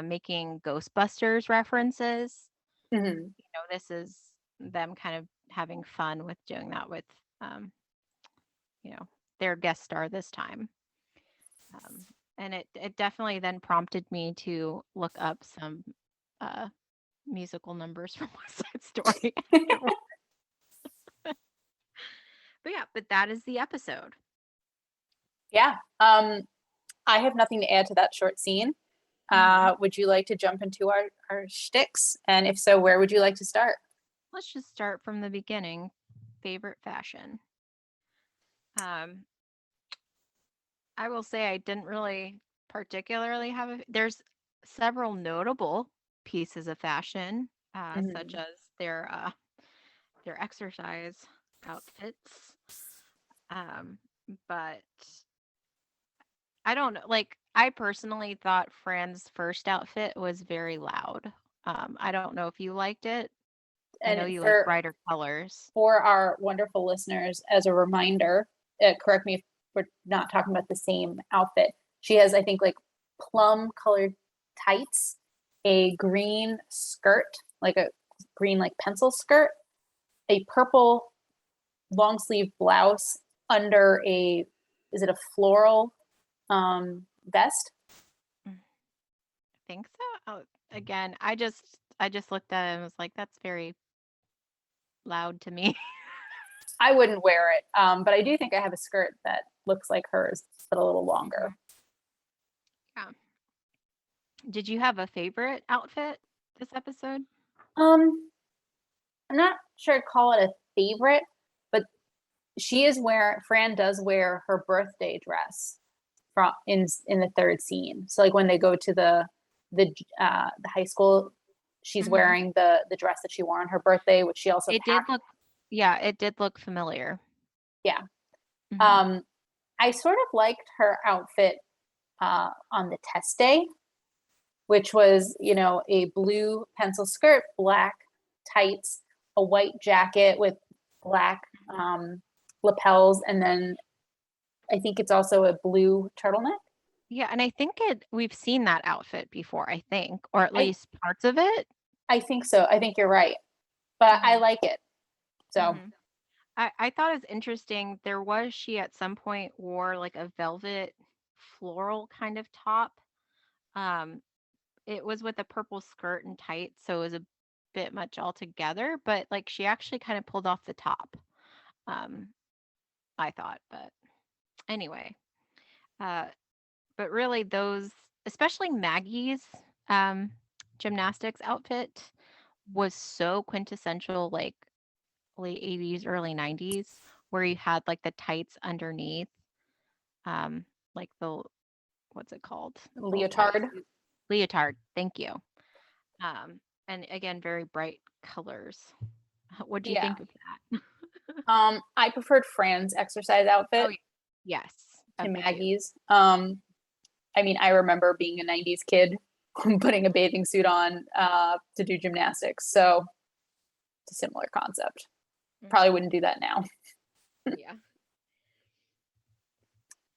making Ghostbusters references. Mhm. This is them kind of having fun with doing that with um, you know, their guest star this time. Um, and it definitely then prompted me to look up some uh, musical numbers from West Side Story afterward. But yeah, but that is the episode. Yeah. I have nothing to add to that short scene. Hmm. Would you like to jump into our shticks? And if so, where would you like to start? Let's just start from the beginning. Favorite fashion. Um, I will say I didn't really particularly have there's several notable pieces of fashion, such Mhm. as their exercise outfits. Um, but I don't know. Like, I personally thought Fran's first outfit was very loud. I don't know if you liked it. I know And you like for brighter colors. for our wonderful listeners, as a reminder, correct me if we're not talking about the same outfit. She has, I think, like plum colored tights, a green skirt, like a green like pencil skirt, a purple long sleeve blouse under a is it a floral vest? Mm, I think so. Oh, again, I just looked at it and was like, that's very loud to me. I wouldn't wear it, but I do think I have a skirt that looks like hers, but a little longer. Mhm. Yeah. Did you have a favorite outfit this episode? Um, I'm not sure I'd call it a favorite, but Fran does wear her birthday dress from in the third scene. So like when they go to the high school, she's Hmm. wearing the dress that she wore on her birthday, which she also It did packed. look, yeah, it did look familiar. Yeah. Hmm. Um, I sort of liked her outfit on the test day, which was, a blue pencil skirt, black tights, a white jacket with black lapels, and then I think it's also a blue turtleneck. Yeah, and I think we've seen that outfit before, I think, or at I least parts of it. I think so. I think you're right, but I Hmm. like it. So Hmm. I thought it was interesting. She at some point wore like a velvet floral kind of top. Um, it was with a purple skirt and tights, so it was a bit much altogether, but like she actually kind of pulled off the top. Um, I thought, but anyway, uh, but really those, especially Maggie's um, gymnastics outfit was so quintessential, like late 80s, early 90s, where you had like the tights underneath, um, like the what's it called? The full size Leotard. leotard. Thank you. Um, and again, very bright colors. What do you Yeah. think of that? I preferred Fran's exercise Oh, outfit yes. to Me too. Maggie's. I mean, I remember being a 90s kid putting a bathing suit on to do gymnastics. So it's a similar concept. Probably Mhm. wouldn't do that now. Yeah.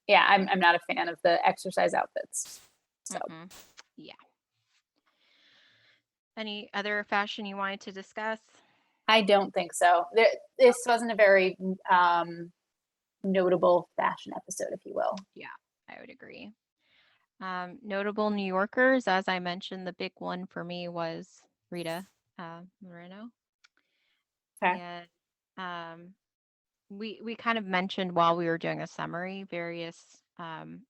Yeah, I'm not a fan of the exercise outfits. So Mm-mm. Yeah. Any other fashion you wanted to discuss? I don't think so. This wasn't a very notable fashion episode, if you will. Yeah, I would agree. Notable New Yorkers, as I mentioned, the big one for me was Rita Moreno, Okay. and um, we kind of mentioned while we were doing a summary various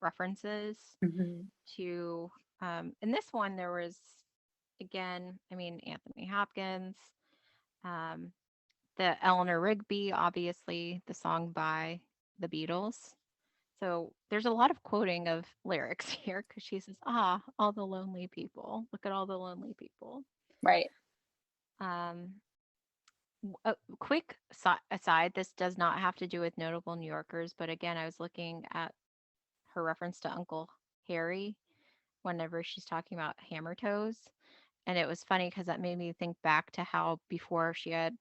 references Mm-hmm. to. In this one, there was again, I mean, Anthony Hopkins, um, the Eleanor Rigby, obviously the song by the Beatles. So there's a lot of quoting of lyrics here because she says, "Ah, all the lonely people. Look at all the lonely people." Right. Um, a quick aside: this does not have to do with notable New Yorkers, but again, I was looking at her reference to Uncle Harry whenever she's talking about hammer toes, and it was funny because that made me think back to how before she had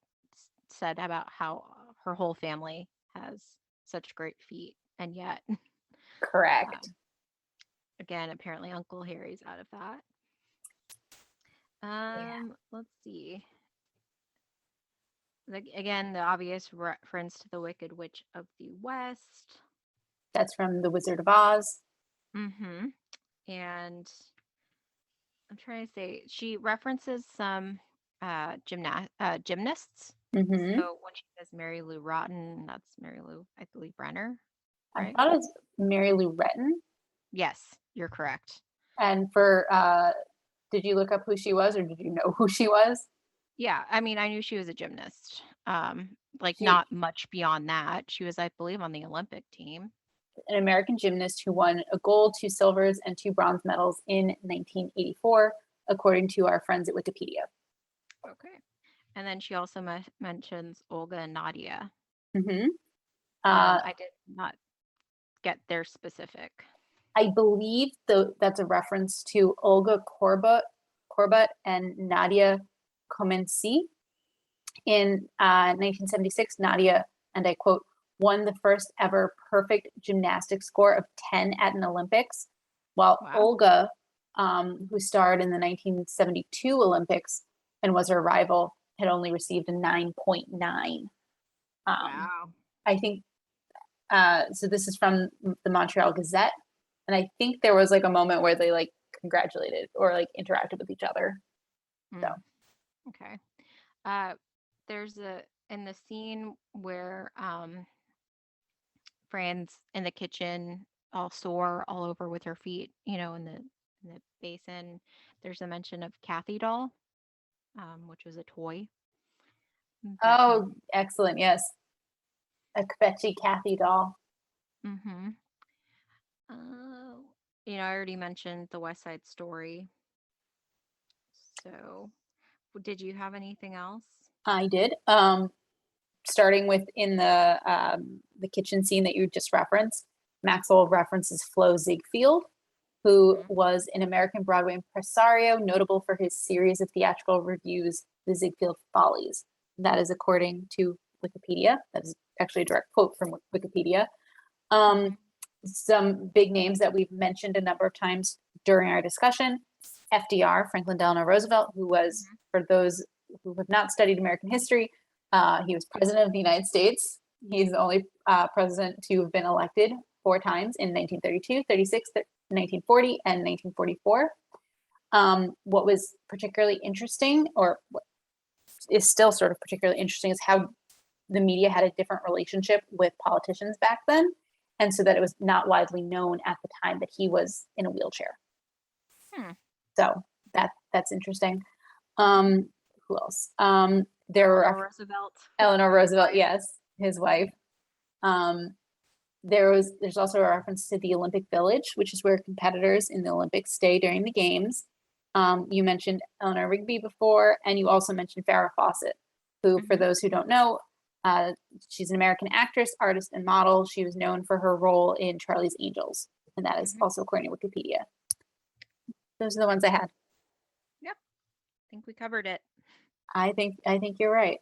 said about how her whole family has such great feet, and yet, Correct. um, again, apparently Uncle Harry's out of that. Yeah. Let's see. Again, the obvious reference to the Wicked Witch of the West. That's from The Wizard of Oz. Mm-hmm. And I'm trying to say she references some gymnasts. Mm-hmm. So when she says Mary Lou Rotten, that's Mary Lou, I believe, Brenner, I right? thought it was Mary Lou Retton. Yes, you're correct. And for did you look up who she was, or did you know who she was? Yeah, I mean, I knew she was a gymnast. Like She not much beyond that. She was, I believe, on the Olympic team. an American gymnast who won a gold, two silvers, and two bronze medals in 1984, according to our friends at Wikipedia. Okay. And then she also mentions Olga and Nadia. Mm-hmm. Uh, I did not get their specific. I believe that's a reference to Olga Korbut and Nadia Comenci. In 1976, Nadia, and I quote, won the first ever perfect gymnastics score of 10 at an Olympics, while Wow. Olga, who starred in the 1972 Olympics and was her rival, had only received a 9.9. Wow. I think so. This is from the Montreal Gazette, and I think there was like a moment where they like congratulated or like interacted with each other. So Mm, okay. Uh, there's a in the scene where Fran's in the kitchen, all sore all over with her feet, in the basin. There's a mention of Kathy doll, which was a toy back in oh, excellent, yes, a Kvetchy Kathy doll. Mm-hmm. Uh, I already mentioned the West Side Story. So, did you have anything else? I did. Starting with in the kitchen scene that you just referenced, Maxwell references Flo Ziegfeld, who Mm-hmm. was an American Broadway impresario notable for his series of theatrical reviews, The Ziegfeld Follies. That is according to Wikipedia. That is actually a direct quote from Wikipedia. Mm-hmm. Some big names that we've mentioned a number of times during our discussion: FDR, Franklin Delano Roosevelt, who was, for those who have not studied American history, he was president of the United States. He's the only president to have been elected 4 times in 1932, 36, 1940, and 1944. What was particularly interesting, or what is still sort of particularly interesting, is how the media had a different relationship with politicians back then. And so that it was not widely known at the time that he was in a wheelchair. Hmm. So that's interesting. Who else? There Eleanor were Roosevelt. Eleanor Roosevelt, yes, his wife. Um, there's also a reference to the Olympic Village, which is where competitors in the Olympics stay during the games. You mentioned Eleanor Rigby before, and you also mentioned Farrah Fawcett, who, for those who don't know, she's an American actress, artist, and model. She was known for her role in Charlie's Angels, and that is also according to Wikipedia. Those are the ones I had. Yep. I think we covered it. I think you're right.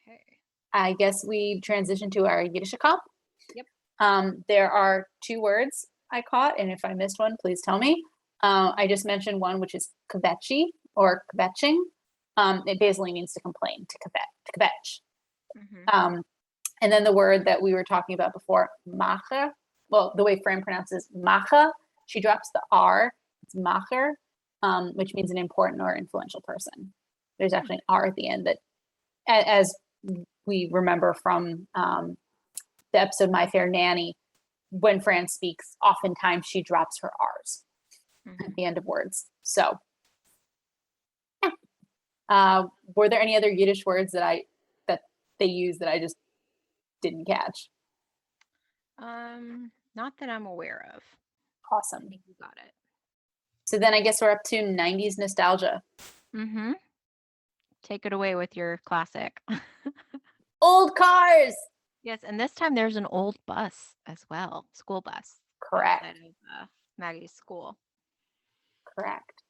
Okay. I guess we transition to our Yiddish cop. Yep. There are 2 words I caught, and if I missed one, please tell me. I just mentioned one, which is kvetchy or kvetching. It basically means to complain, to kvetch. And then the word that we were talking about before, macher. Well, the way Fran pronounces macher, she drops the R. It's macher, which means an important or influential person. There's actually an R at the end that, as we remember from the episode My Fair Nanny, when Fran speaks, oftentimes she drops her R's at the end of words. So, were there any other Yiddish words that they use that I just didn't catch? Not that I'm aware of. Awesome. I think you got it. So then I guess we're up to 90s nostalgia. Take it away with your classic. Old cars. Yes, and this time there's an old bus as well, school bus. Correct. Outside of Maggie's school. Correct.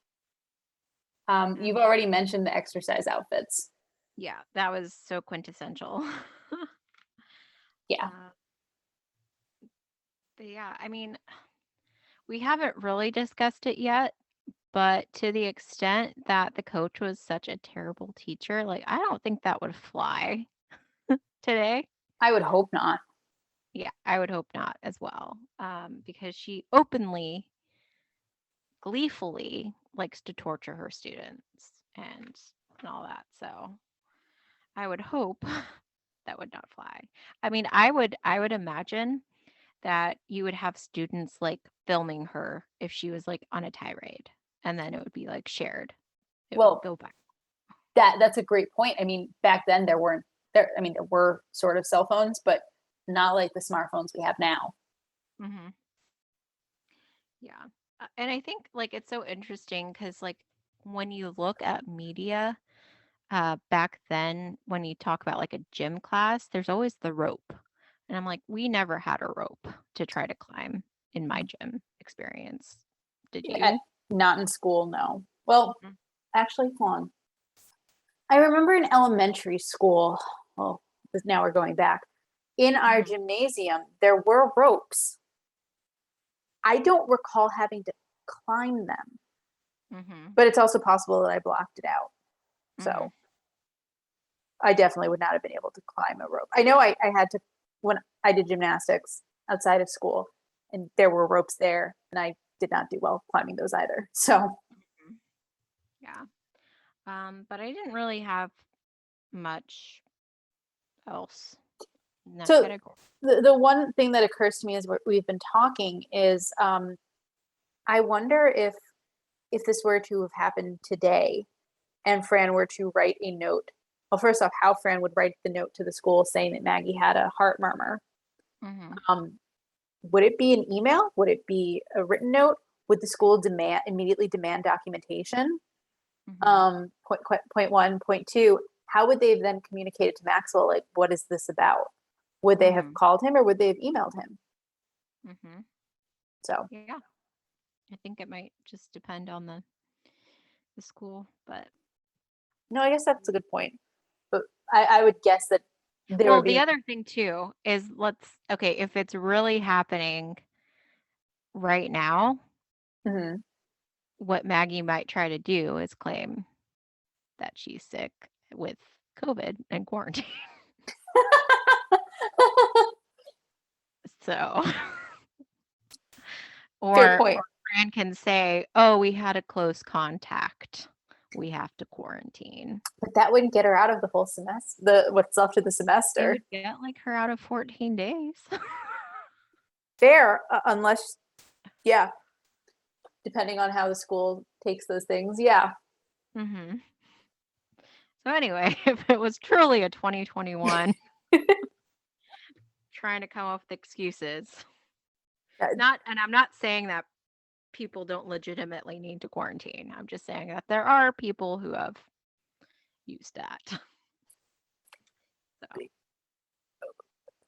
You've already mentioned the exercise outfits. Yeah, that was so quintessential. Yeah. But yeah, I mean, we haven't really discussed it yet, but to the extent that the coach was such a terrible teacher, like I don't think that would fly today. I would hope not. Yeah, I would hope not as well, because she openly, gleefully likes to torture her students and all that. So I would hope that would not fly. I mean, I would imagine that you would have students like filming her if she was like on a tirade, and then it would be like shared. It Well, would go back. That's a great point. I mean, back then there were sort of cell phones, but not like the smartphones we have now. Yeah. And I think like it's so interesting because like when you look at media back then, when you talk about like a gym class, there's always the rope. And I'm like, we never had a rope to try to climb in my gym experience. Did you? Not in school, no. Well, actually, hold on. I remember in elementary school, well, now we're going back, in our gymnasium, there were ropes. I don't recall having to climb them, but it's also possible that I blocked it out. So I definitely would not have been able to climb a rope. I know I had to, when I did gymnastics outside of school, and there were ropes there, and I did not do well climbing those either. So yeah. But I didn't really have much else in that so category. the one thing that occurs to me as we've been talking is I wonder if this were to have happened today and Fran were to write a note. Well, first off, how Fran would write the note to the school saying that Maggie had a heart murmur. Would it be an email? Would it be a written note? Would the school immediately demand documentation? Point one. Point two, how would they have then communicated to Maxwell, like, what is this about? Would they have called him or would they have emailed him? So yeah, I think it might just depend on the school, but no, I guess that's a good point. But I would guess that there would be. The other thing too is if it's really happening right now, what Maggie might try to do is claim that she's sick with COVID and quarantine. So, Fair point. or Fran can say, "Oh, we had a close contact. We have to quarantine." But that wouldn't get her out of the whole semester, what's left of the It semester. would get like her out of 14 days. Fair, unless, yeah, depending on how the school takes those things. Yeah. Mm-hmm. So anyway, if it was truly a 2021 trying to come up with excuses, I'm not saying that people don't legitimately need to quarantine. I'm just saying that there are people who have used that. So.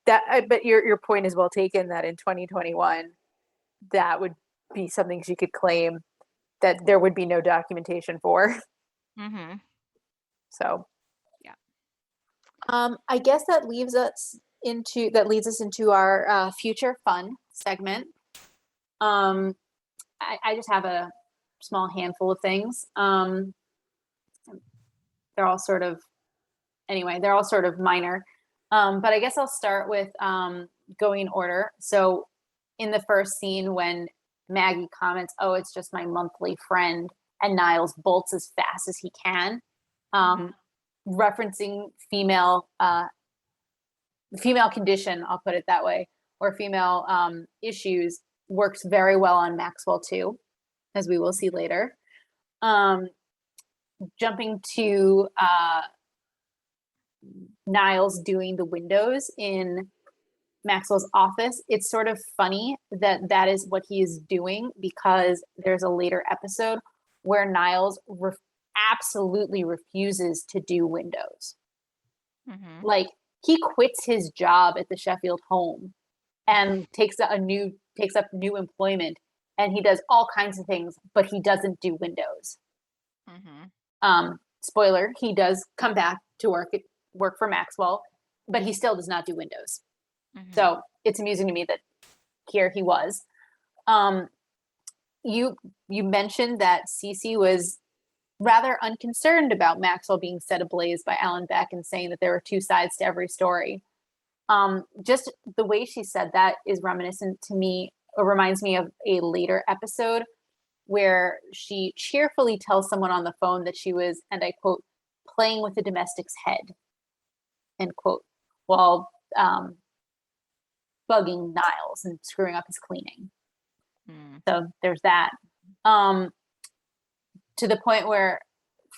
But your point is well taken that in 2021, that would be something she could claim that there would be no documentation for. Mm-hmm. So, yeah. I guess that leads us into our future fun segment. I just have a small handful of things. They're all sort of minor. But I guess I'll start with going in order. So in the first scene when Maggie comments, "Oh, it's just my monthly friend," and Niles bolts as fast as he can, referencing female condition, I'll put it that way, or female issues, works very well on Maxwell too, as we will see later. Jumping to Niles doing the windows in Maxwell's office, it's sort of funny that is what he is doing, because there's a later episode where Niles absolutely refuses to do windows. Mm-hmm. Like, he quits his job at the Sheffield home and takes up new employment, and he does all kinds of things, but he doesn't do windows. Spoiler, he does come back to work for Maxwell, but he still does not do windows. So it's amusing to me that here he was. You mentioned that Cece was rather unconcerned about Maxwell being set ablaze by Alan Beck and saying that there were two sides to every story. Just the way she said that is reminiscent to me, or reminds me of a later episode where she cheerfully tells someone on the phone that she was, and I quote, "playing with the domestic's head," end quote, while bugging Niles and screwing up his cleaning. So there's that. To the point where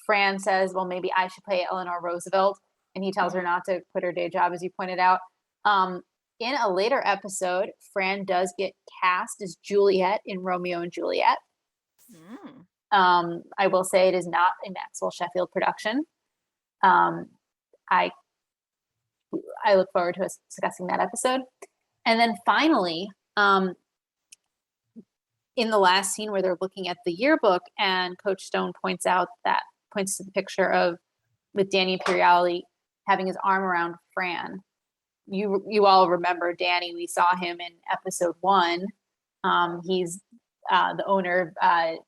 Fran says, "Well, maybe I should play Eleanor Roosevelt," and he tells her not to quit her day job, as you pointed out. In a later episode, Fran does get cast as Juliet in Romeo and Juliet. I will say it is not a Maxwell Sheffield production. I look forward to us discussing that episode. And then finally, in the last scene where they're looking at the yearbook and Coach Stone points to the picture with Danny Imperiali having his arm around Fran. You all remember Danny. We saw him in episode 1. He's the owner of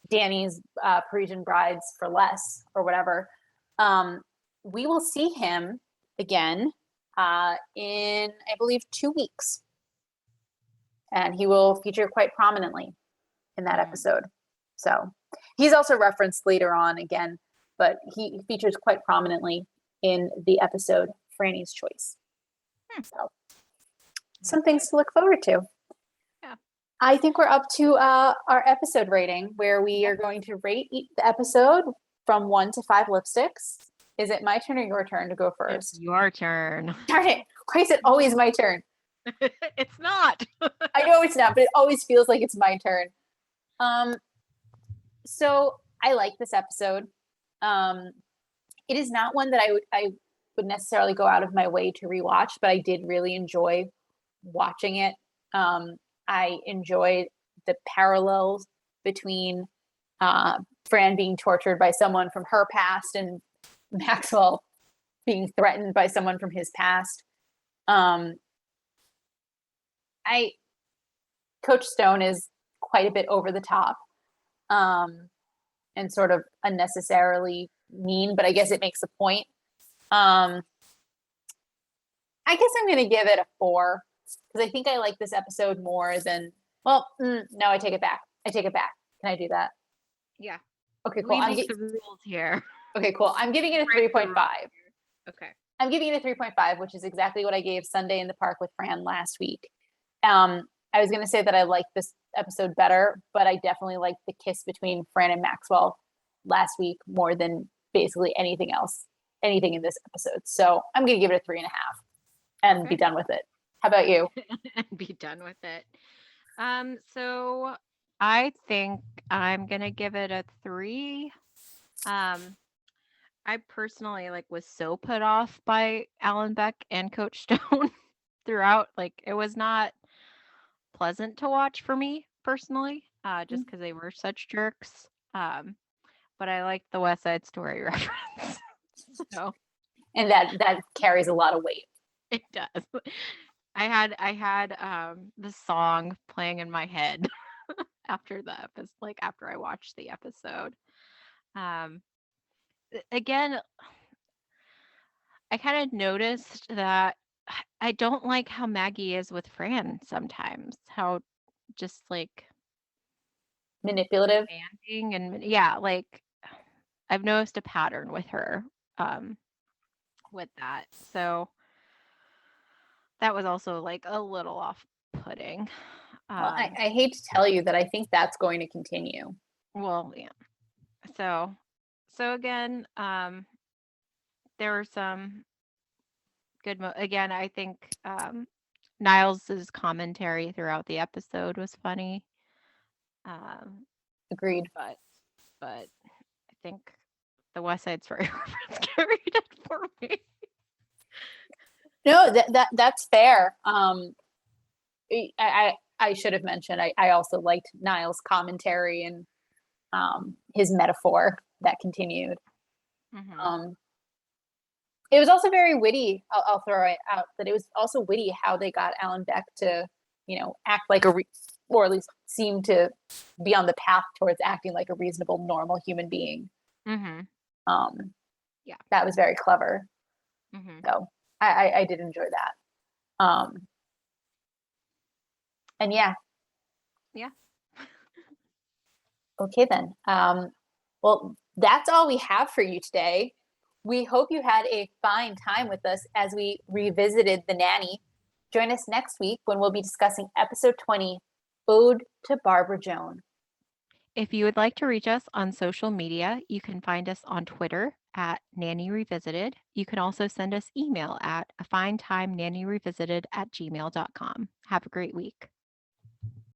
Danny's Parisian Brides for Less, or whatever. We will see him again in, I believe, 2 weeks. And he will feature quite prominently in that episode. So he's also referenced later on again, but he features quite prominently in the episode Franny's Choice. So some things to look forward to. Yeah. I think we're up to our episode rating, where we are going to rate the episode from 1 to 5 lipsticks. Is it my turn or your turn to go first? It's your turn. Darn it. Why is it always my turn? It's not. I know it's not, but it always feels like it's my turn. So I like this episode. It is not one that I would necessarily go out of my way to rewatch, but I did really enjoy watching it. I enjoyed the parallels between Fran being tortured by someone from her past and Maxwell being threatened by someone from his past. Coach Stone is quite a bit over the top and sort of unnecessarily mean, but I guess it makes a point. I guess I'm going to give it a 4, because I think I like this episode more than, no, I take it back. I take it back. Can I do that? Yeah. Okay, cool. We make the rules here. Okay, cool. I'm giving it a Break the 3.5. rules. Okay. I'm giving it a 3.5, which is exactly what I gave Sunday in the Park with Fran last week. I was going to say that I liked this episode better, but I definitely liked the kiss between Fran and Maxwell last week more than basically anything else, anything in this episode. So I'm going to give it a 3.5 and be done with it. How about you? And be done with it. So I think I'm gonna give it a 3. I personally was so put off by Alan Beck and Coach Stone throughout. It was not pleasant to watch for me personally, just because they were such jerks. But I like the West Side Story reference. So And that carries a lot of weight. it does. I had the song playing in my head after the episode, after I watched the episode. Again, I kind of noticed that I don't like how Maggie is with Fran sometimes. How just Manipulative. demanding and yeah, I've noticed a pattern with her with that. So that was also a little off-putting. Well, I hate to tell you that I think that's going to continue. Well, yeah. So again, there were some good again, I think Niles's commentary throughout the episode was funny. Agreed. But I think the West Side Story reference carried it for me. No, that's fair. I should have mentioned I also liked Niles' commentary and his metaphor that continued. Mm-hmm. It was also very witty. I'll throw it out that it was also witty how they got Alan Beck to, act like or at least seem to be on the path towards acting like a reasonable, normal human being. Mm-hmm. Yeah, that was very clever. Mm-hmm. So I did enjoy that. And yeah. Okay then. Well, that's all we have for you today. We hope you had a fine time with us as we revisited The Nanny. Join us next week when we'll be discussing episode 20, Ode to Barbara Joan. If you would like to reach us on social media, you can find us on Twitter at Nanny Revisited. You can also send us email at afinetimenannyrevisited@gmail.com. Have a great week.